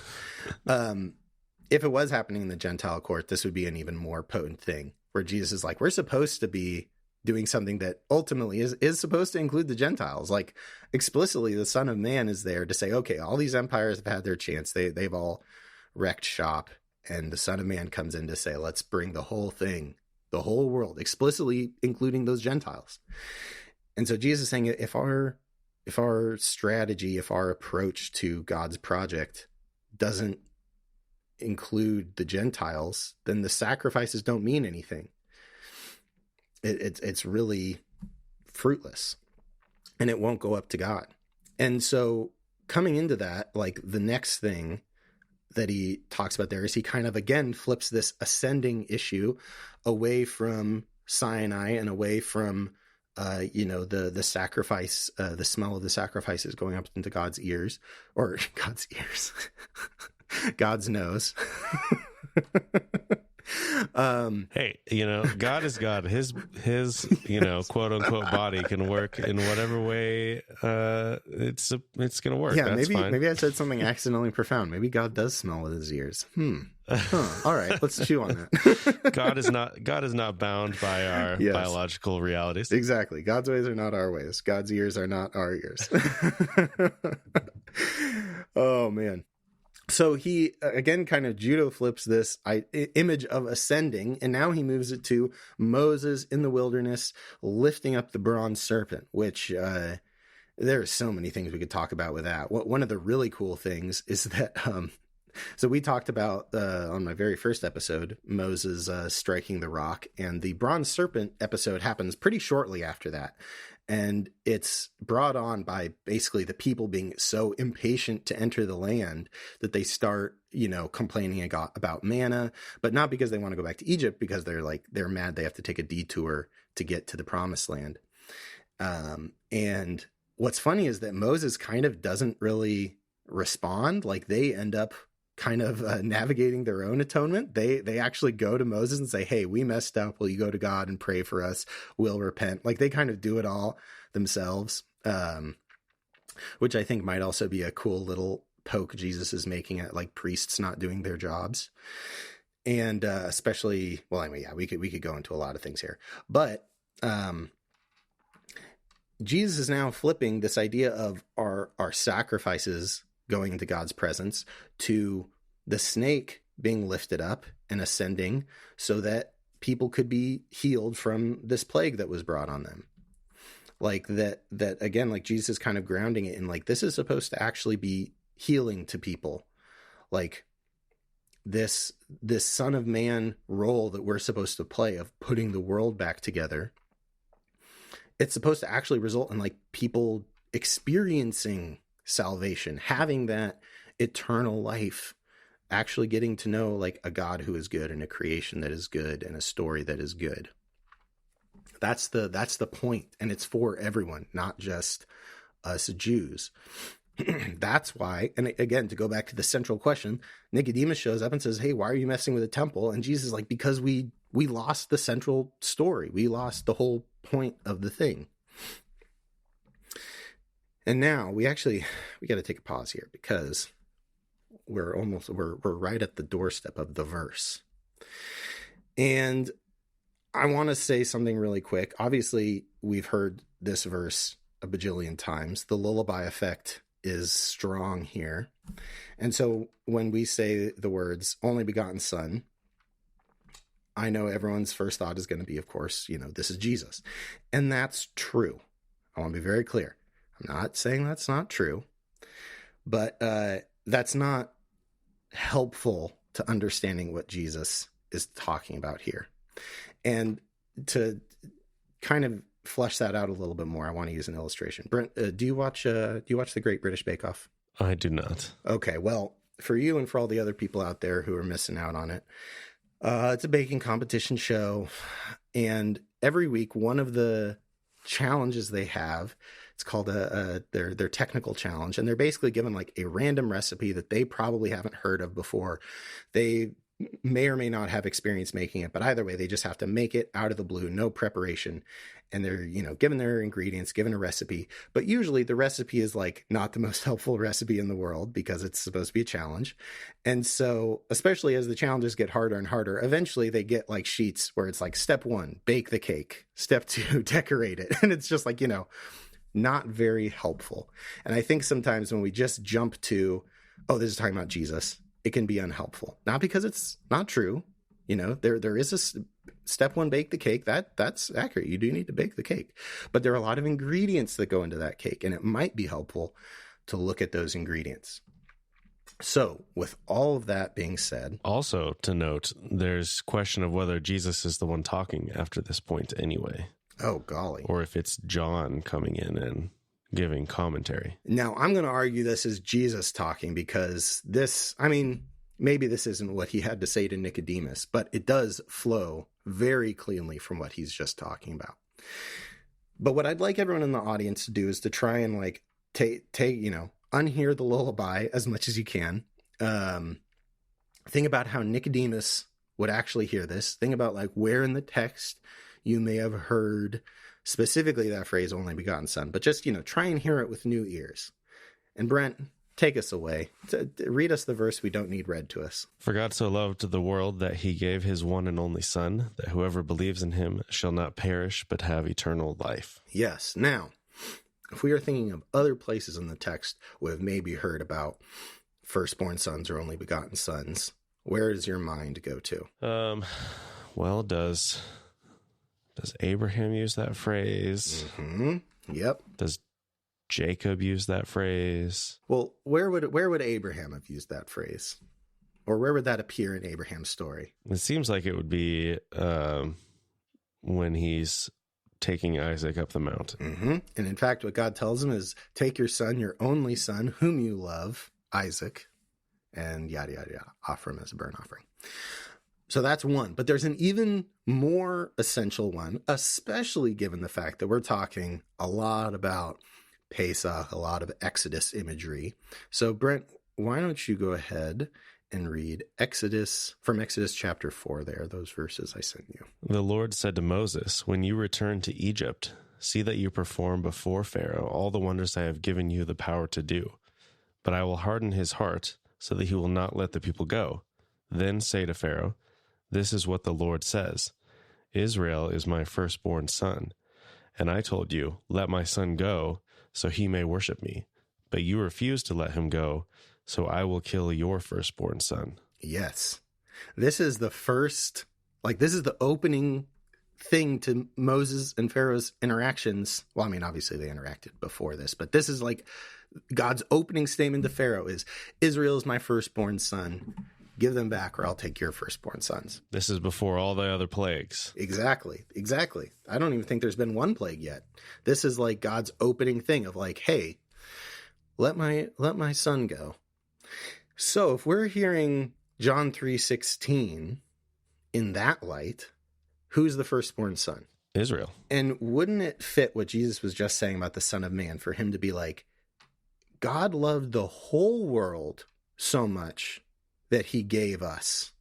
if it was happening in the Gentile court, this would be an even more potent thing where Jesus is like, we're supposed to be doing something that ultimately is supposed to include the Gentiles. Like explicitly, the Son of Man is there to say, okay, all these empires have had their chance. They've all wrecked shop. And the Son of Man comes in to say, let's bring the whole thing, the whole world, explicitly including those Gentiles. And so Jesus is saying, if our strategy, if our approach to God's project doesn't include the Gentiles, then the sacrifices don't mean anything. It's really fruitless, and it won't go up to God. And so coming into that, like the next thing that he talks about there is he kind of again flips this ascending issue away from Sinai and away from the sacrifice, the smell of the sacrifices going up into God's ears, or God's ears, God's nose. Hey, God is God. His quote unquote body can work in whatever way it's going to work. Yeah, That's fine. maybe I said something accidentally profound. Maybe God does smell with his ears. All right, let's chew on that. God is not bound by our biological realities. Exactly. God's ways are not our ways. God's ears are not our ears. Oh man. So he, again, kind of judo flips this image of ascending, and now he moves it to Moses in the wilderness lifting up the bronze serpent, which there are so many things we could talk about with that. One of the really cool things is that, so we talked about, on my very first episode, Moses striking the rock, and the bronze serpent episode happens pretty shortly after that. And it's brought on by basically the people being so impatient to enter the land that they start, complaining about manna, but not because they want to go back to Egypt, because they're mad they have to take a detour to get to the promised land. And what's funny is that Moses kind of doesn't really respond. Like they end up kind of navigating their own atonement. They actually go to Moses and say, hey, we messed up. Will you go to God and pray for us? We'll repent. Like they kind of do it all themselves, which I think might also be a cool little poke Jesus is making at like priests not doing their jobs. And especially, well, I mean, yeah, we could go into a lot of things here, but Jesus is now flipping this idea of our sacrifices going into God's presence to the snake being lifted up and ascending so that people could be healed from this plague that was brought on them. Like that again, like Jesus is kind of grounding it in like, this is supposed to actually be healing to people. Like this Son of Man role that we're supposed to play of putting the world back together. It's supposed to actually result in like people experiencing salvation, having that eternal life, actually getting to know like a God who is good and a creation that is good and a story that is good. That's the point, and it's for everyone, not just us Jews. That's why, and again, to go back to the central question, Nicodemus shows up and says, hey, why are you messing with the temple? And Jesus is like, because we lost the central story. We lost the whole point of the thing. And now we got to take a pause here because we're right at the doorstep of the verse. And I want to say something really quick. Obviously, we've heard this verse a bajillion times. The lullaby effect is strong here. And so when we say the words only begotten Son, I know everyone's first thought is going to be, of course, this is Jesus. And that's true. I want to be very clear. I'm not saying that's not true, but that's not helpful to understanding what Jesus is talking about here. And to kind of flesh that out a little bit more, I want to use an illustration. Brent, do you watch The Great British Bake Off? I do not. Okay, well, for you and for all the other people out there who are missing out on it, it's a baking competition show. And every week, one of the challenges they have, it's called their technical challenge. And they're basically given like a random recipe that they probably haven't heard of before. They may or may not have experience making it, but either way, they just have to make it out of the blue, no preparation. And they're, given their ingredients, given a recipe, but usually the recipe is like not the most helpful recipe in the world because it's supposed to be a challenge. And so, especially as the challenges get harder and harder, eventually they get like sheets where it's like step 1, bake the cake, step 2, decorate it. And it's just like, not very helpful. And I think sometimes when we just jump to, oh, this is talking about Jesus, it can be unhelpful. Not because it's not true. There is a step 1, bake the cake. That's accurate. You do need to bake the cake. But there are a lot of ingredients that go into that cake, and it might be helpful to look at those ingredients. So with all of that being said. Also to note, there's question of whether Jesus is the one talking after this point anyway. Oh, golly. Or if it's John coming in and giving commentary. Now, I'm going to argue this is Jesus talking because maybe this isn't what he had to say to Nicodemus, but it does flow very cleanly from what he's just talking about. But what I'd like everyone in the audience to do is to try and like unhear the lullaby as much as you can. Think about how Nicodemus would actually hear this. Think about like where in the text you may have heard specifically that phrase, only begotten son, but just, try and hear it with new ears. And Brent, take us away. Read us the verse we don't need read to us. For God so loved the world that he gave his one and only son, that whoever believes in him shall not perish, but have eternal life. Yes. Now, if we are thinking of other places in the text we have maybe heard about firstborn sons or only begotten sons, where does your mind go to? Well, does Abraham use that phrase? Mm-hmm. Yep. Does Jacob use that phrase? Well, where would Abraham have used that phrase? Or where would that appear in Abraham's story? It seems like it would be when he's taking Isaac up the mountain. Mm-hmm. And in fact, what God tells him is, take your son, your only son, whom you love, Isaac, and yada, yada, yada, offer him as a burnt offering. So that's one. But there's an even more essential one, especially given the fact that we're talking a lot about Pesach, a lot of Exodus imagery. So Brent, why don't you go ahead and read from Exodus chapter 4 there, those verses I sent you. The Lord said to Moses, when you return to Egypt, see that you perform before Pharaoh all the wonders I have given you the power to do. But I will harden his heart so that he will not let the people go. Then say to Pharaoh, this is what the Lord says. Israel is my firstborn son. And I told you, let my son go, so he may worship me. But you refused to let him go, so I will kill your firstborn son. Yes. This is the opening thing to Moses and Pharaoh's interactions. Well, obviously they interacted before this, but this is like God's opening statement to Pharaoh is, Israel is my firstborn son. Give them back or I'll take your firstborn sons. This is before all the other plagues. Exactly. I don't even think there's been one plague yet. This is like God's opening thing of like, hey, let my son go. So if we're hearing John 3:16 in that light, who's the firstborn son? Israel. And wouldn't it fit what Jesus was just saying about the Son of Man for him to be like, God loved the whole world so much that he gave us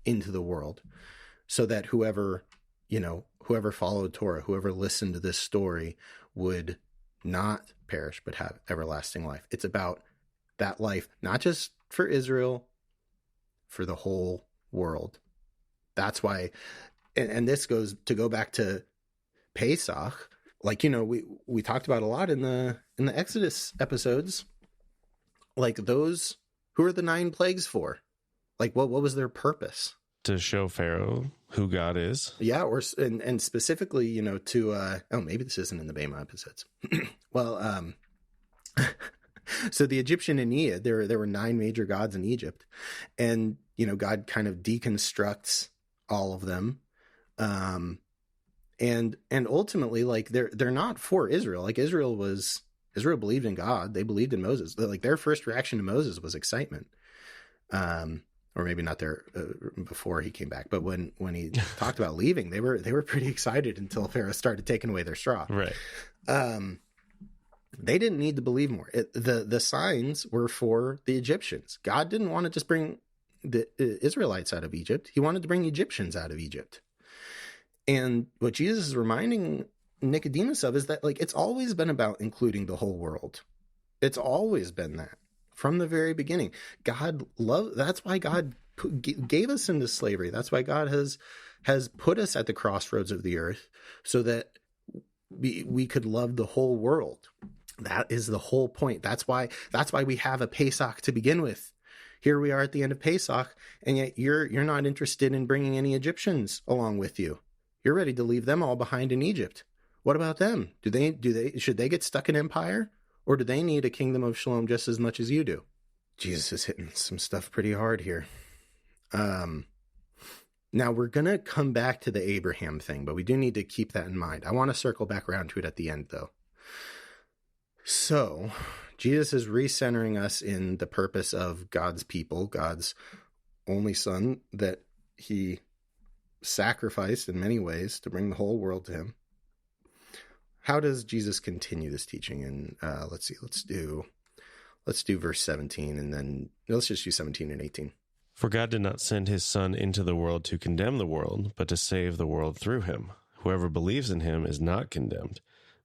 into the world so that whoever followed Torah, whoever listened to this story would not perish, but have everlasting life. It's about that life, not just for Israel, for the whole world. That's why, and this go back to Pesach, like, we talked about a lot in the Exodus episodes, like those, who are the 9 plagues for? Like, what was their purpose? To show Pharaoh who God is. Yeah, and specifically, to maybe this isn't in the Bema episodes. Well, so the Egyptian Aeneid, there were 9 major gods in Egypt, and God kind of deconstructs all of them, and ultimately, like they're not for Israel. Like Israel believed in God, they believed in Moses. Like their first reaction to Moses was excitement. Or maybe not there before he came back, but when he talked about leaving, they were pretty excited until Pharaoh started taking away their straw. Right. They didn't need to believe more. The signs were for the Egyptians. God didn't want to just bring the Israelites out of Egypt. He wanted to bring Egyptians out of Egypt. And what Jesus is reminding Nicodemus of is that, like, it's always been about including the whole world. It's always been that from the very beginning. That's why God gave us into slavery. That's why God has put us at the crossroads of the earth so that we could love the whole world. That is the whole point. That's why we have a Pesach to begin with. Here we are at the end of Pesach, and yet you're not interested in bringing any Egyptians along with you. You're ready to leave them all behind in Egypt. What about them? Should they get stuck in empire, or do they need a kingdom of shalom just as much as you do? Jesus is hitting some stuff pretty hard here. Now we're going to come back to the Abraham thing, but we do need to keep that in mind. I want to circle back around to it at the end, though. So Jesus is recentering us in the purpose of God's people, God's only son that he sacrificed in many ways to bring the whole world to him. How does Jesus continue this teaching? And let's do verse 17, and then let's just do 17 and 18. For God did not send his Son into the world to condemn the world, but to save the world through him. Whoever believes in him is not condemned,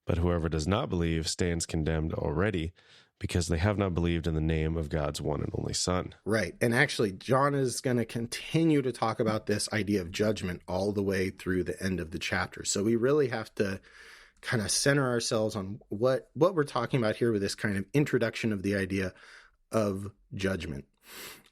but whoever does not believe stands condemned already, because they have not believed in the name of God's one and only Son. Right. And actually, John is going to continue to talk about this idea of judgment all the way through the end of the chapter. So we really have to kind of center ourselves on what we're talking about here with this kind of introduction of the idea of judgment.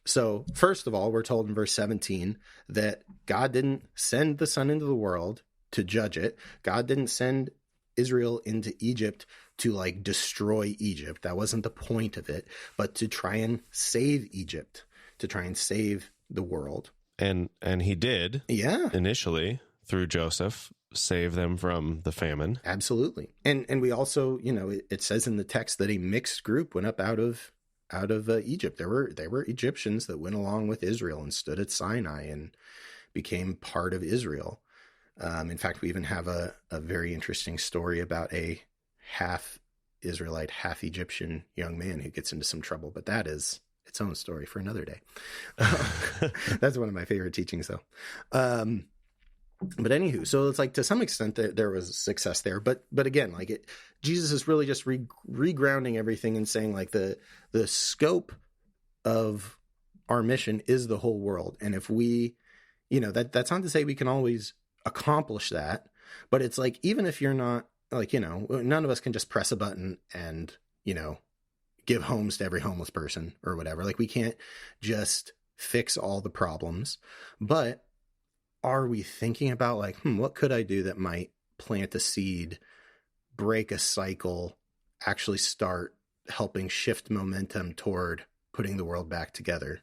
So first of all, we're told in verse 17 that God didn't send the Son into the world to judge it. God didn't send Israel into Egypt to, like, destroy Egypt. That wasn't the point of it, but to try and save Egypt, to try and save the world. And he did. Yeah. Initially, through Joseph, save them from the famine. Absolutely. And we also, it says in the text that a mixed group went up out of Egypt. There were Egyptians that went along with Israel and stood at Sinai and became part of Israel. In fact, we even have a very interesting story about a half Israelite, half Egyptian young man who gets into some trouble, but that is its own story for another day. That's one of my favorite teachings, though. But anywho, so it's like, to some extent there was success there, but again, like, Jesus is really just regrounding everything and saying, like, the scope of our mission is the whole world. And if we, that's not to say we can always accomplish that, but it's like, even if you're not, like, none of us can just press a button and, give homes to every homeless person or whatever. Like, we can't just fix all the problems, but are we thinking about, like, what could I do that might plant a seed, break a cycle, actually start helping shift momentum toward putting the world back together?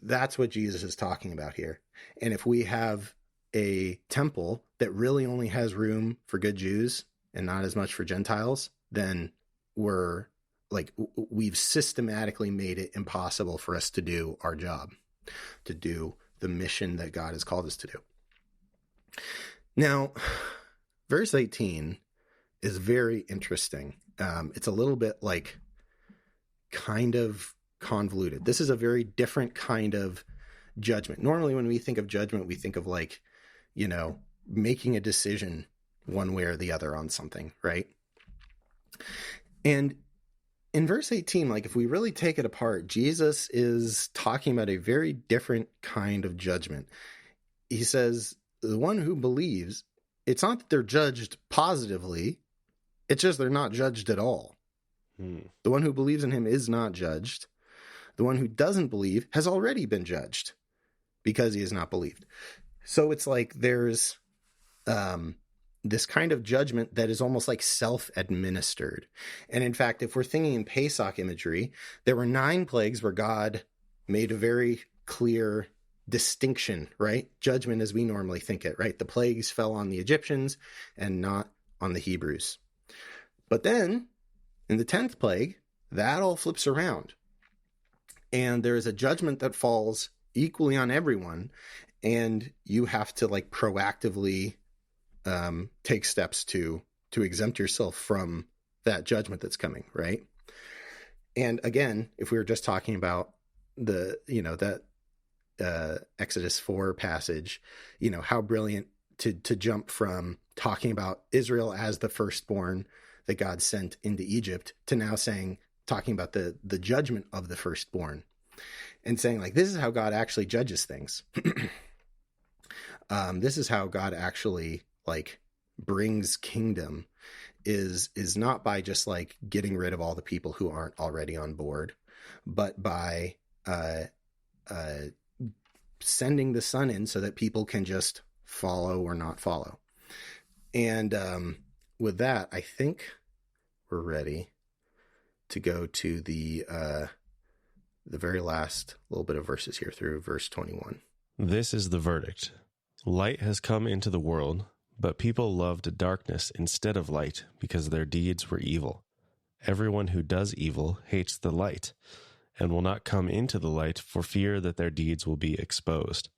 That's what Jesus is talking about here. And if we have a temple that really only has room for good Jews and not as much for Gentiles, then we've systematically made it impossible for us to do our job, to do the mission that God has called us to do. Now, verse 18 is very interesting. It's a little bit, like, kind of convoluted. This is a very different kind of judgment. Normally, when we think of judgment, we think of, like, making a decision one way or the other on something, right? And in verse 18, like, if we really take it apart, Jesus is talking about a very different kind of judgment. He says, the one who believes, it's not that they're judged positively, it's just they're not judged at all. The one who believes in him is not judged. The one who doesn't believe has already been judged because he has not believed. So it's like there's this kind of judgment that is almost like self-administered. And in fact, if we're thinking in Pesach imagery, there were 9 plagues where God made a very clear distinction, right? Judgment as we normally think it, right? The plagues fell on the Egyptians and not on the Hebrews. But then in the 10th plague, that all flips around. And there is a judgment that falls equally on everyone, and you have to like proactively take steps to exempt yourself from that judgment that's coming, right? And again, if we were just talking about that Exodus 4 passage, how brilliant to jump from talking about Israel as the firstborn that God sent into Egypt to now talking about the judgment of the firstborn, and saying like, this is how God actually judges things. This is how God actually like brings kingdom, is not by just like getting rid of all the people who aren't already on board, but by sending the Son in so that people can just follow or not follow. And with that, I think we're ready to go to the very last little bit of verses here through verse 21. This is the verdict. Light has come into the world, but people loved darkness instead of light because their deeds were evil. Everyone who does evil hates the light and will not come into the light for fear that their deeds will be exposed.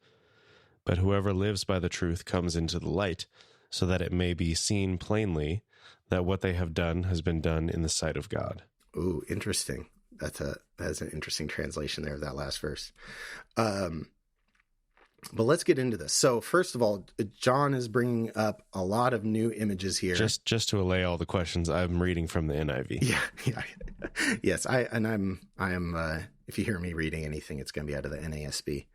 But whoever lives by the truth comes into the light, so that it may be seen plainly that what they have done has been done in the sight of God. Ooh, interesting. That's an interesting translation there of that last verse. But let's get into this. So first of all, John is bringing up a lot of new images here. Just to allay all the questions, I'm reading from the NIV. Yeah. Yes, I am. If you hear me reading anything, it's going to be out of the NASB.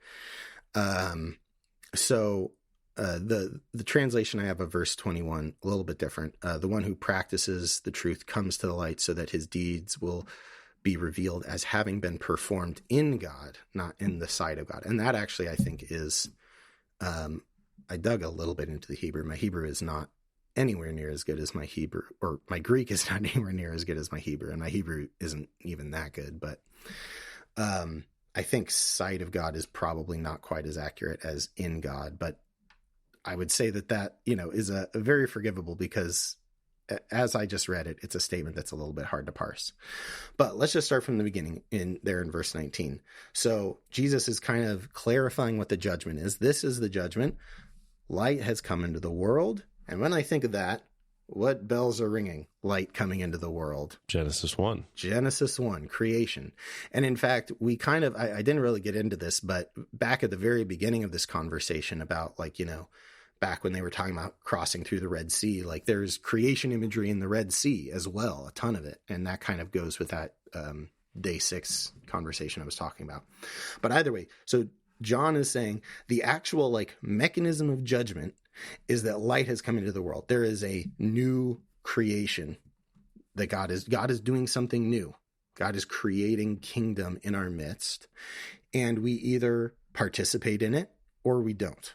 So the translation I have of verse 21, a little bit different. The one who practices the truth comes to the light so that his deeds will be revealed as having been performed in God, not in the sight of God. And that actually, I think, is, I dug a little bit into the Hebrew. My Hebrew is not anywhere near as good as my Hebrew, or my Greek is not anywhere near as good as my Hebrew, and my Hebrew isn't even that good. But I think sight of God is probably not quite as accurate as in God. But I would say that is a very forgivable, because as I just read it, it's a statement that's a little bit hard to parse. But let's just start from the beginning in verse 19. So Jesus is kind of clarifying what the judgment is. This is the judgment. Light has come into the world. And when I think of that, what bells are ringing? Light coming into the world. Genesis 1, creation. And in fact, we kind of, I didn't really get into this, but back at the very beginning of this conversation about back when they were talking about crossing through the Red Sea, like there's creation imagery in the Red Sea as well, a ton of it. And that kind of goes with that day 6 conversation I was talking about. But either way, so John is saying the actual mechanism of judgment is that light has come into the world. There is a new creation that God is doing something new. God is creating kingdom in our midst, and we either participate in it or we don't.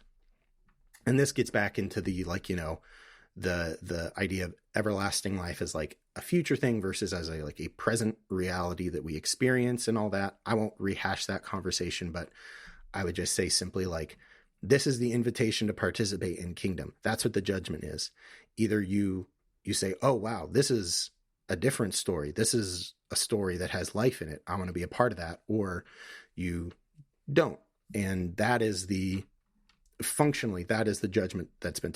And this gets back into the the idea of everlasting life as like a future thing versus as a present reality that we experience and all that. I won't rehash that conversation, but I would just say simply this is the invitation to participate in kingdom. That's what the judgment is. Either you say, oh, wow, this is a different story. This is a story that has life in it. I want to be a part of that. Or you don't. And that is functionally, that is the judgment that's been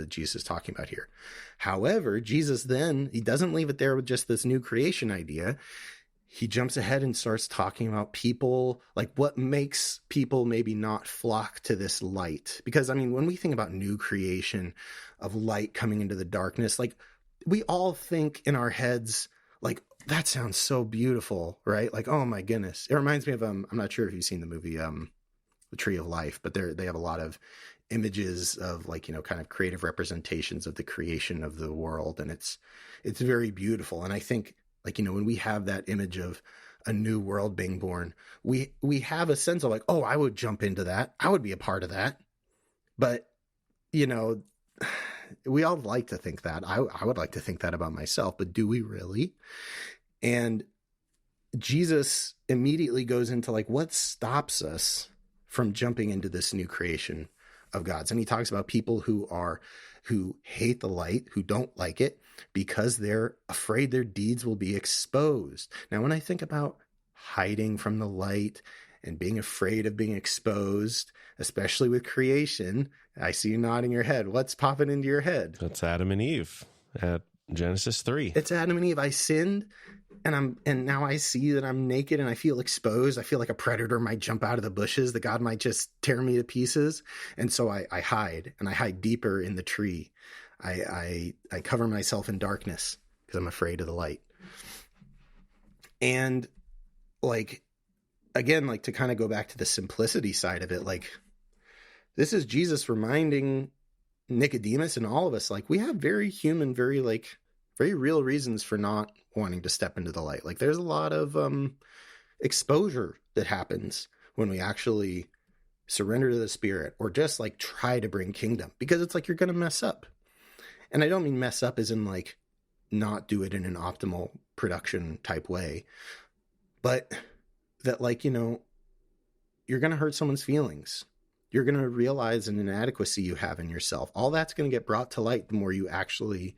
Jesus talking about here. However, Jesus then, he doesn't leave it there with just this new creation idea. He jumps ahead and starts talking about people, what makes people maybe not flock to this light. Because, when we think about new creation of light coming into the darkness, we all think in our heads, that sounds so beautiful, right? Oh my goodness. It reminds me of, I'm not sure if you've seen the movie, The Tree of Life, but they have a lot of images of kind of creative representations of the creation of the world. And it's very beautiful. And I think, when we have that image of a new world being born, we have a sense of oh, I would jump into that. I would be a part of that. But, we all like to think that. I would like to think that about myself, but do we really? And Jesus immediately goes into what stops us from jumping into this new creation of God's. And he talks about people who hate the light, who don't like it because they're afraid their deeds will be exposed. Now, when I think about hiding from the light and being afraid of being exposed, especially with creation. I see you nodding your head. What's popping into your head? That's Adam and Eve at Genesis 3. It's Adam and Eve. I sinned, and now I see that I'm naked and I feel exposed. I feel like a predator might jump out of the bushes, that God might just tear me to pieces. And so I hide, and I hide deeper in the tree. I cover myself in darkness because I'm afraid of the light. And like, again, like, to kind of go back to the simplicity side of it, like, this is Jesus reminding Nicodemus and all of us, like, we have very human, very real reasons for not wanting to step into the light. Like, there's a lot of exposure that happens when we actually surrender to the Spirit, or just like try to bring kingdom, because it's like, you're going to mess up. And I don't mean mess up as in like not do it in an optimal production type way, but that, like, you know, you're going to hurt someone's feelings. You're going to realize an inadequacy you have in yourself. All that's going to get brought to light the more you actually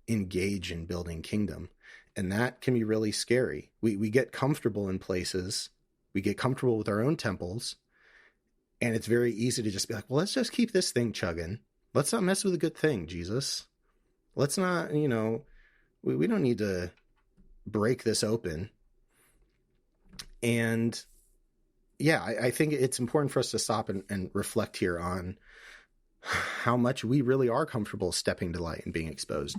engage in building kingdom. And that can be really scary. We get comfortable in places. We get comfortable with our own temples. And it's very easy to just be like, well, let's just keep this thing chugging. Let's not mess with a good thing, Jesus. Let's not, you know, we don't need to break this open. And yeah, I think it's important for us to stop and reflect here on how much we really are comfortable stepping to light and being exposed.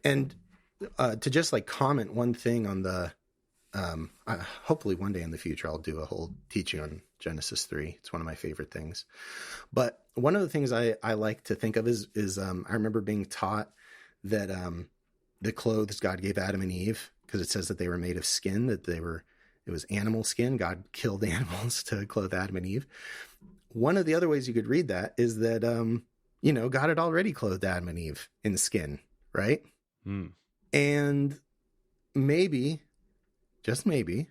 And to just like comment one thing on the, hopefully one day in the future, I'll do a whole teaching on Genesis 3. It's one of my favorite things. But one of the things I like to think of is I remember being taught that the clothes God gave Adam and Eve, because it says that they were made of skin, that it was animal skin. God killed animals to clothe Adam and Eve. One of the other ways you could read that is that, you know, God had already clothed Adam and Eve in skin, right? Mm. And maybe, just maybe,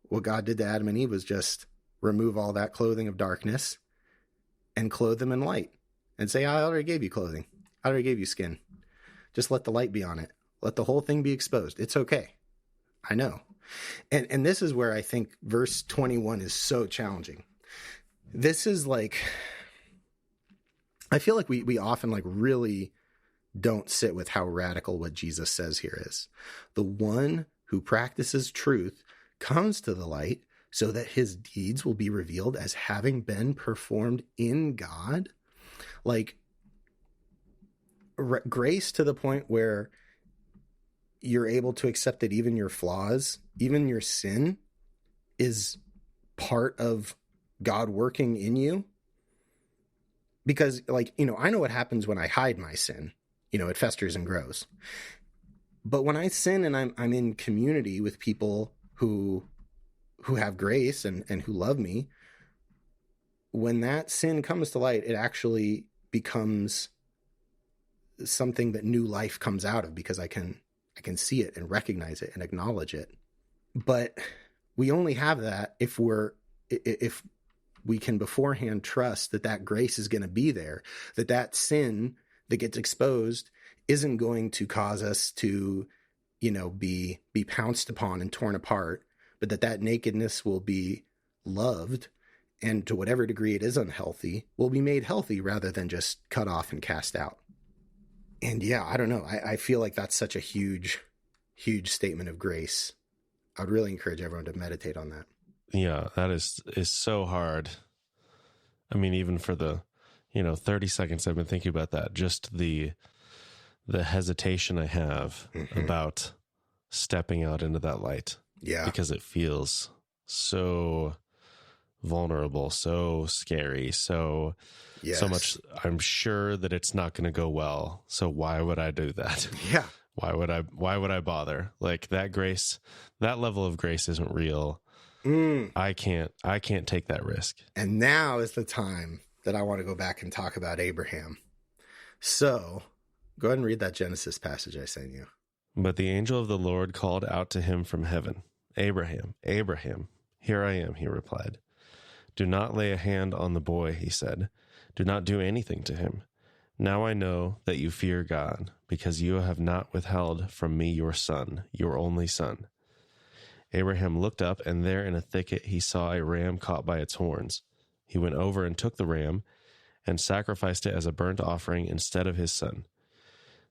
what God did to Adam and Eve was just remove all that clothing of darkness and clothe them in light and say, I already gave you clothing. I already gave you skin. Just let the light be on it. Let the whole thing be exposed. It's okay. I know. And this is where I think verse 21 is so challenging. This is like, I feel like we often like really don't sit with how radical what Jesus says here is. The one who practices truth comes to the light so that his deeds will be revealed as having been performed in God. Like, grace to the point where you're able to accept that even your flaws, even your sin, is part of God working in you. Because, like, you know, I know what happens when I hide my sin. You know, it festers and grows. But when I sin and I'm in community with people who have grace and who love me, when that sin comes to light, it actually becomes something that new life comes out of, because I can see it and recognize it and acknowledge it. But we only have that if we can beforehand trust that grace is going to be there, that sin that gets exposed isn't going to cause us to, you know, be pounced upon and torn apart, but that nakedness will be loved, and to whatever degree it is unhealthy, will be made healthy rather than just cut off and cast out. And yeah, I don't know. I feel like that's such a huge, huge statement of grace. I'd really encourage everyone to meditate on that. Yeah, that is so hard. I mean, even for the, 30 seconds I've been thinking about that, just the hesitation I have about stepping out into that light. Yeah. Because it feels so vulnerable, so scary, so much. I'm sure that it's not going to go well. So why would I do that? Yeah. Why would I bother? Like, that grace, that level of grace isn't real. I can't take that risk. And now is the time that I want to go back and talk about Abraham. So go ahead and read that Genesis passage I sent you. But the angel of the Lord called out to him from heaven, Abraham, Abraham. Here I am, he replied. Do not lay a hand on the boy, he said. Do not do anything to him. Now I know that you fear God, because you have not withheld from me your son, your only son. Abraham looked up, and there in a thicket he saw a ram caught by its horns. He went over and took the ram and sacrificed it as a burnt offering instead of his son.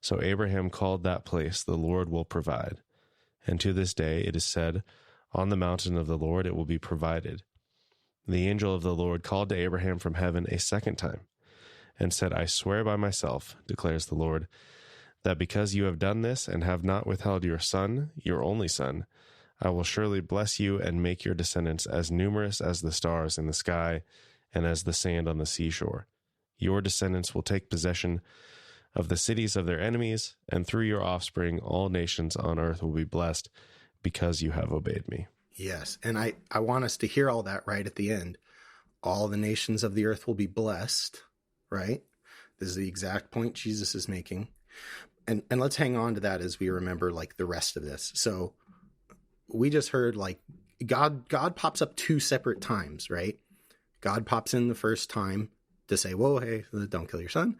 So Abraham called that place, "The Lord will provide." And to this day it is said, "On the mountain of the Lord it will be provided." The angel of the Lord called to Abraham from heaven a second time and said, "I swear by myself, declares the Lord, that because you have done this and have not withheld your son, your only son, I will surely bless you and make your descendants as numerous as the stars in the sky and as the sand on the seashore. Your descendants will take possession of the cities of their enemies, and through your offspring all nations on earth will be blessed because you have obeyed me." Yes. And I want us to hear all that right at the end. All the nations of the earth will be blessed, right? This is the exact point Jesus is making. And let's hang on to that as we remember like the rest of this. So we just heard like God pops up two separate times, right? God pops in the first time to say, "Whoa, hey, don't kill your son."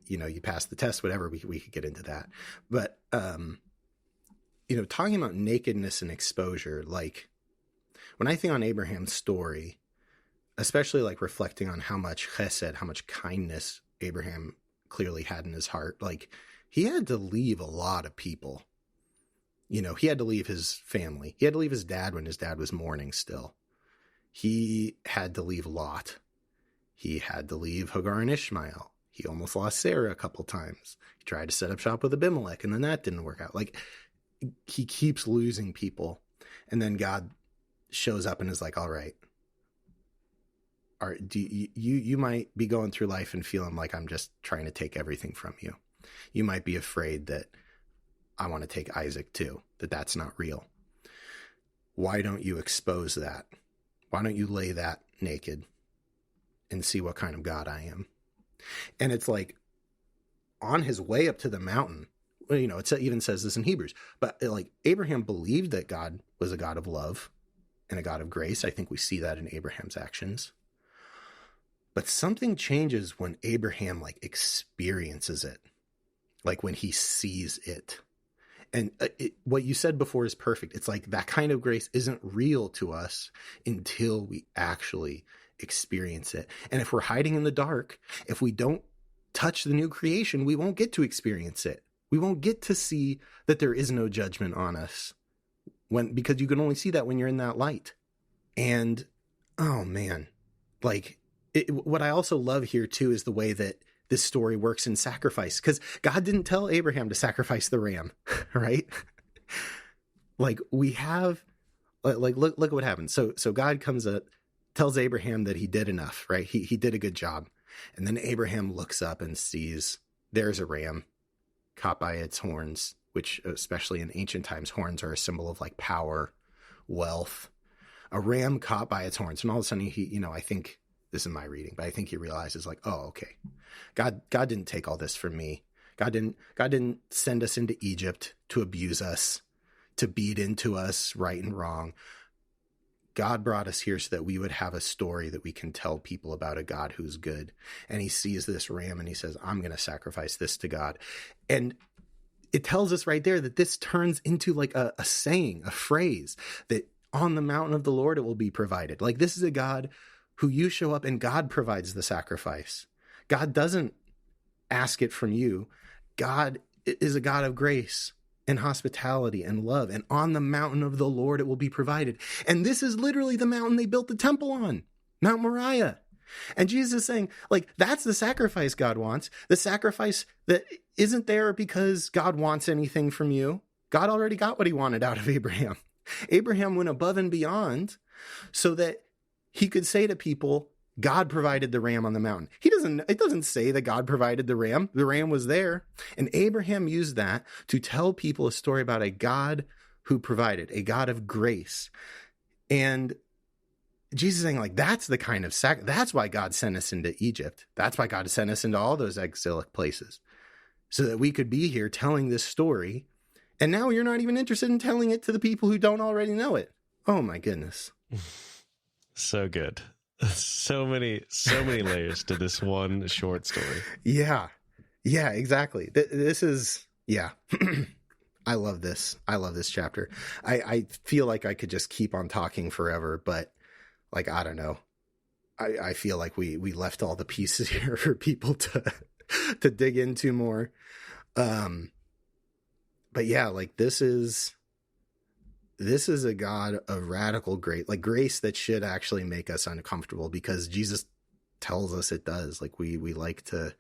You passed the test, whatever. We could get into that. But, talking about nakedness and exposure, like when I think on Abraham's story, especially like reflecting on how much chesed, how much kindness Abraham clearly had in his heart, like he had to leave a lot of people. He had to leave his family. He had to leave his dad when his dad was mourning still. He had to leave Lot. He had to leave Hagar and Ishmael. He almost lost Sarah a couple times. He tried to set up shop with Abimelech, and then that didn't work out. Like, he keeps losing people. And then God shows up and is like, all right, you might be going through life and feeling like I'm just trying to take everything from you. You might be afraid that I want to take Isaac too, that's not real. Why don't you expose that? Why don't you lay that naked and see what kind of God I am? And it's like on his way up to the mountain, it even says this in Hebrews, but like Abraham believed that God was a God of love and a God of grace. I think we see that in Abraham's actions. But something changes when Abraham like experiences it, like when he sees it. And what you said before is perfect. It's like that kind of grace isn't real to us until we actually experience it. And if we're hiding in the dark, if we don't touch the new creation, we won't get to experience it. We won't get to see that there is no judgment on us because you can only see that when you're in that light. And, oh man, like what I also love here too is the way that this story works in sacrifice, because God didn't tell Abraham to sacrifice the ram, right? Like we have, like, look what happens. So God comes up, tells Abraham that he did enough, right? He did a good job. And then Abraham looks up and sees there's a ram caught by its horns, which especially in ancient times, horns are a symbol of like power, wealth. A ram caught by its horns. And all of a sudden he I think this is my reading, but I think he realizes like, oh, okay. God didn't take all this from me. God didn't send us into Egypt to abuse us, to beat into us right and wrong. God brought us here so that we would have a story that we can tell people about a God who's good. And he sees this ram and he says, I'm going to sacrifice this to God. And it tells us right there that this turns into like a saying, a phrase, that on the mountain of the Lord, it will be provided. Like this is a God who you show up and God provides the sacrifice. God doesn't ask it from you. God is a God of grace and hospitality and love. And on the mountain of the Lord, it will be provided. And this is literally the mountain they built the temple on, Mount Moriah. And Jesus is saying, like, that's the sacrifice God wants. The sacrifice that isn't there because God wants anything from you. God already got what he wanted out of Abraham. Abraham went above and beyond so that he could say to people, God provided the ram on the mountain. It doesn't say that God provided the ram. The ram was there. And Abraham used that to tell people a story about a God who provided, a God of grace. And Jesus is saying, like, that's the kind of that's why God sent us into Egypt. That's why God sent us into all those exilic places, so that we could be here telling this story. And now you're not even interested in telling it to the people who don't already know it. Oh my goodness. So good. So many layers to this one short story. Yeah, exactly. This is, yeah. I love this. I love this chapter. I feel like I could just keep on talking forever, but like, I don't know. I feel like we left all the pieces here for people to dig into more. But yeah, like this is a God of radical grace, like grace that should actually make us uncomfortable, because Jesus tells us it does. Like we like to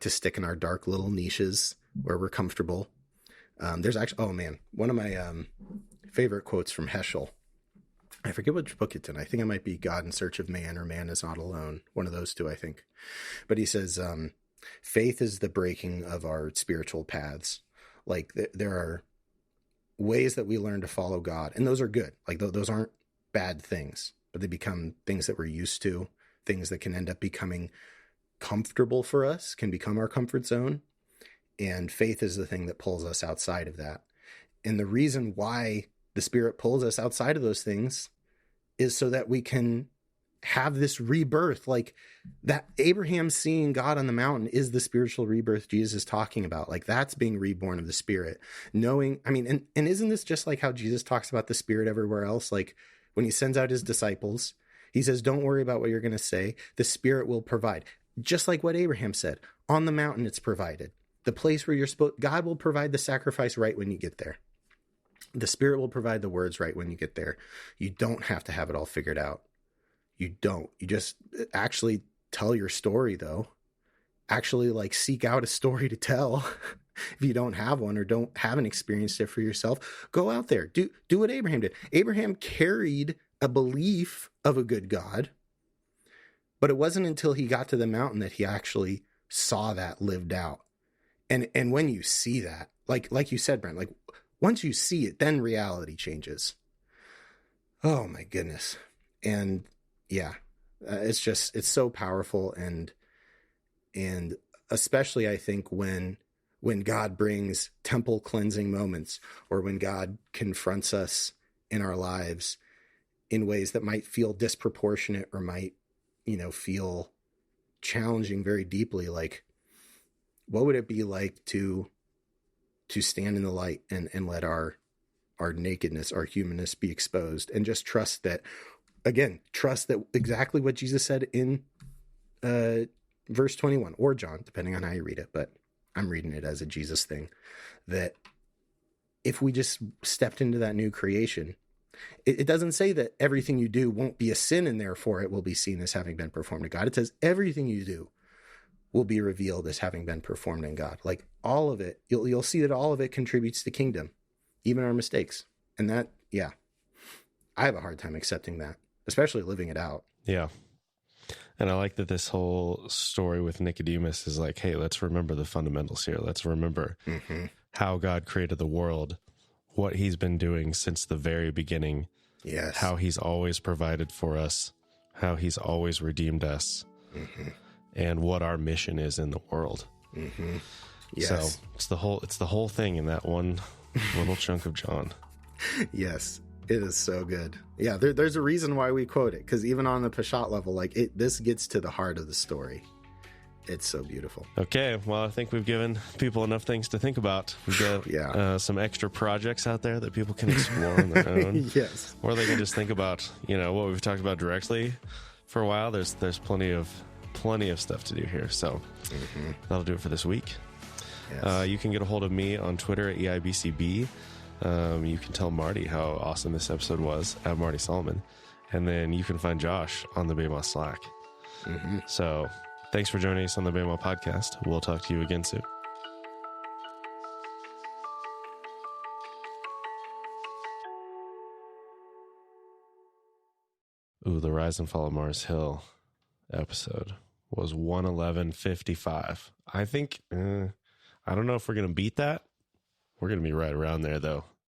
stick in our dark little niches where we're comfortable. There's actually, oh man, one of my favorite quotes from Heschel. I forget which book it's in. I think it might be God in Search of Man, or Man is Not Alone. One of those two, I think. But he says, faith is the breaking of our spiritual paths. Like there are ways that we learn to follow God, and those are good. Like those aren't bad things, but they become things that we're used to, things that can end up becoming comfortable for us, can become our comfort zone. And faith is the thing that pulls us outside of that. And the reason why the Spirit pulls us outside of those things is so that we can have this rebirth. Like that Abraham seeing God on the mountain is the spiritual rebirth Jesus is talking about. Like that's being reborn of the Spirit. Knowing, I mean, and isn't this just like how Jesus talks about the Spirit everywhere else? Like when he sends out his disciples, he says, don't worry about what you're going to say. The Spirit will provide. Just like what Abraham said, on the mountain it's provided. The place where God will provide the sacrifice right when you get there. The Spirit will provide the words right when you get there. You don't have to have it all figured out. You don't. You just actually tell your story, though. Actually, like, seek out a story to tell. If you don't have one or haven't experienced it for yourself, go out there. Do what Abraham did. Abraham carried a belief of a good God, but it wasn't until he got to the mountain that he actually saw that lived out. And when you see that, like you said, Brent, like once you see it, then reality changes. Oh my goodness. And yeah, it's so powerful. And especially I think when God brings temple cleansing moments, or when God confronts us in our lives in ways that might feel disproportionate, or might, feel challenging very deeply. Like, what would it be like to stand in the light and let our nakedness, our humanness be exposed, and just trust that exactly what Jesus said in verse 21, or John, depending on how you read it, but I'm reading it as a Jesus thing, that if we just stepped into that new creation, it doesn't say that everything you do won't be a sin and therefore it will be seen as having been performed to God. It says everything you do will be revealed as having been performed in God. Like all of it, you'll see that all of it contributes to the kingdom, even our mistakes. And that, yeah, I have a hard time accepting that, especially living it out. Yeah. And I like that this whole story with Nicodemus is like, hey, let's remember the fundamentals here. Let's remember how God created the world, what he's been doing since the very beginning. Yes. How he's always provided for us, how he's always redeemed us. And what our mission is in the world. Yes. So it's the whole thing in that one little chunk of John. Yes, it is so good. Yeah, there's a reason why we quote it, because even on the Peshat level, like this gets to the heart of the story. It's so beautiful. Okay, well, I think we've given people enough things to think about. We've got some extra projects out there that people can explore on their own. Yes. Or they can just think about, what we've talked about directly for a while. There's plenty of stuff to do here. So that'll do it for this week. Yes. You can get a hold of me on Twitter at EIBCB. You can tell Marty how awesome this episode was at Marty Solomon. And then you can find Josh on the Bema Slack. So thanks for joining us on the Bema podcast. We'll talk to you again soon. Ooh, the Rise and Fall of Mars Hill episode was 111.55. I think, I don't know if we're going to beat that. We're going to be right around there, though.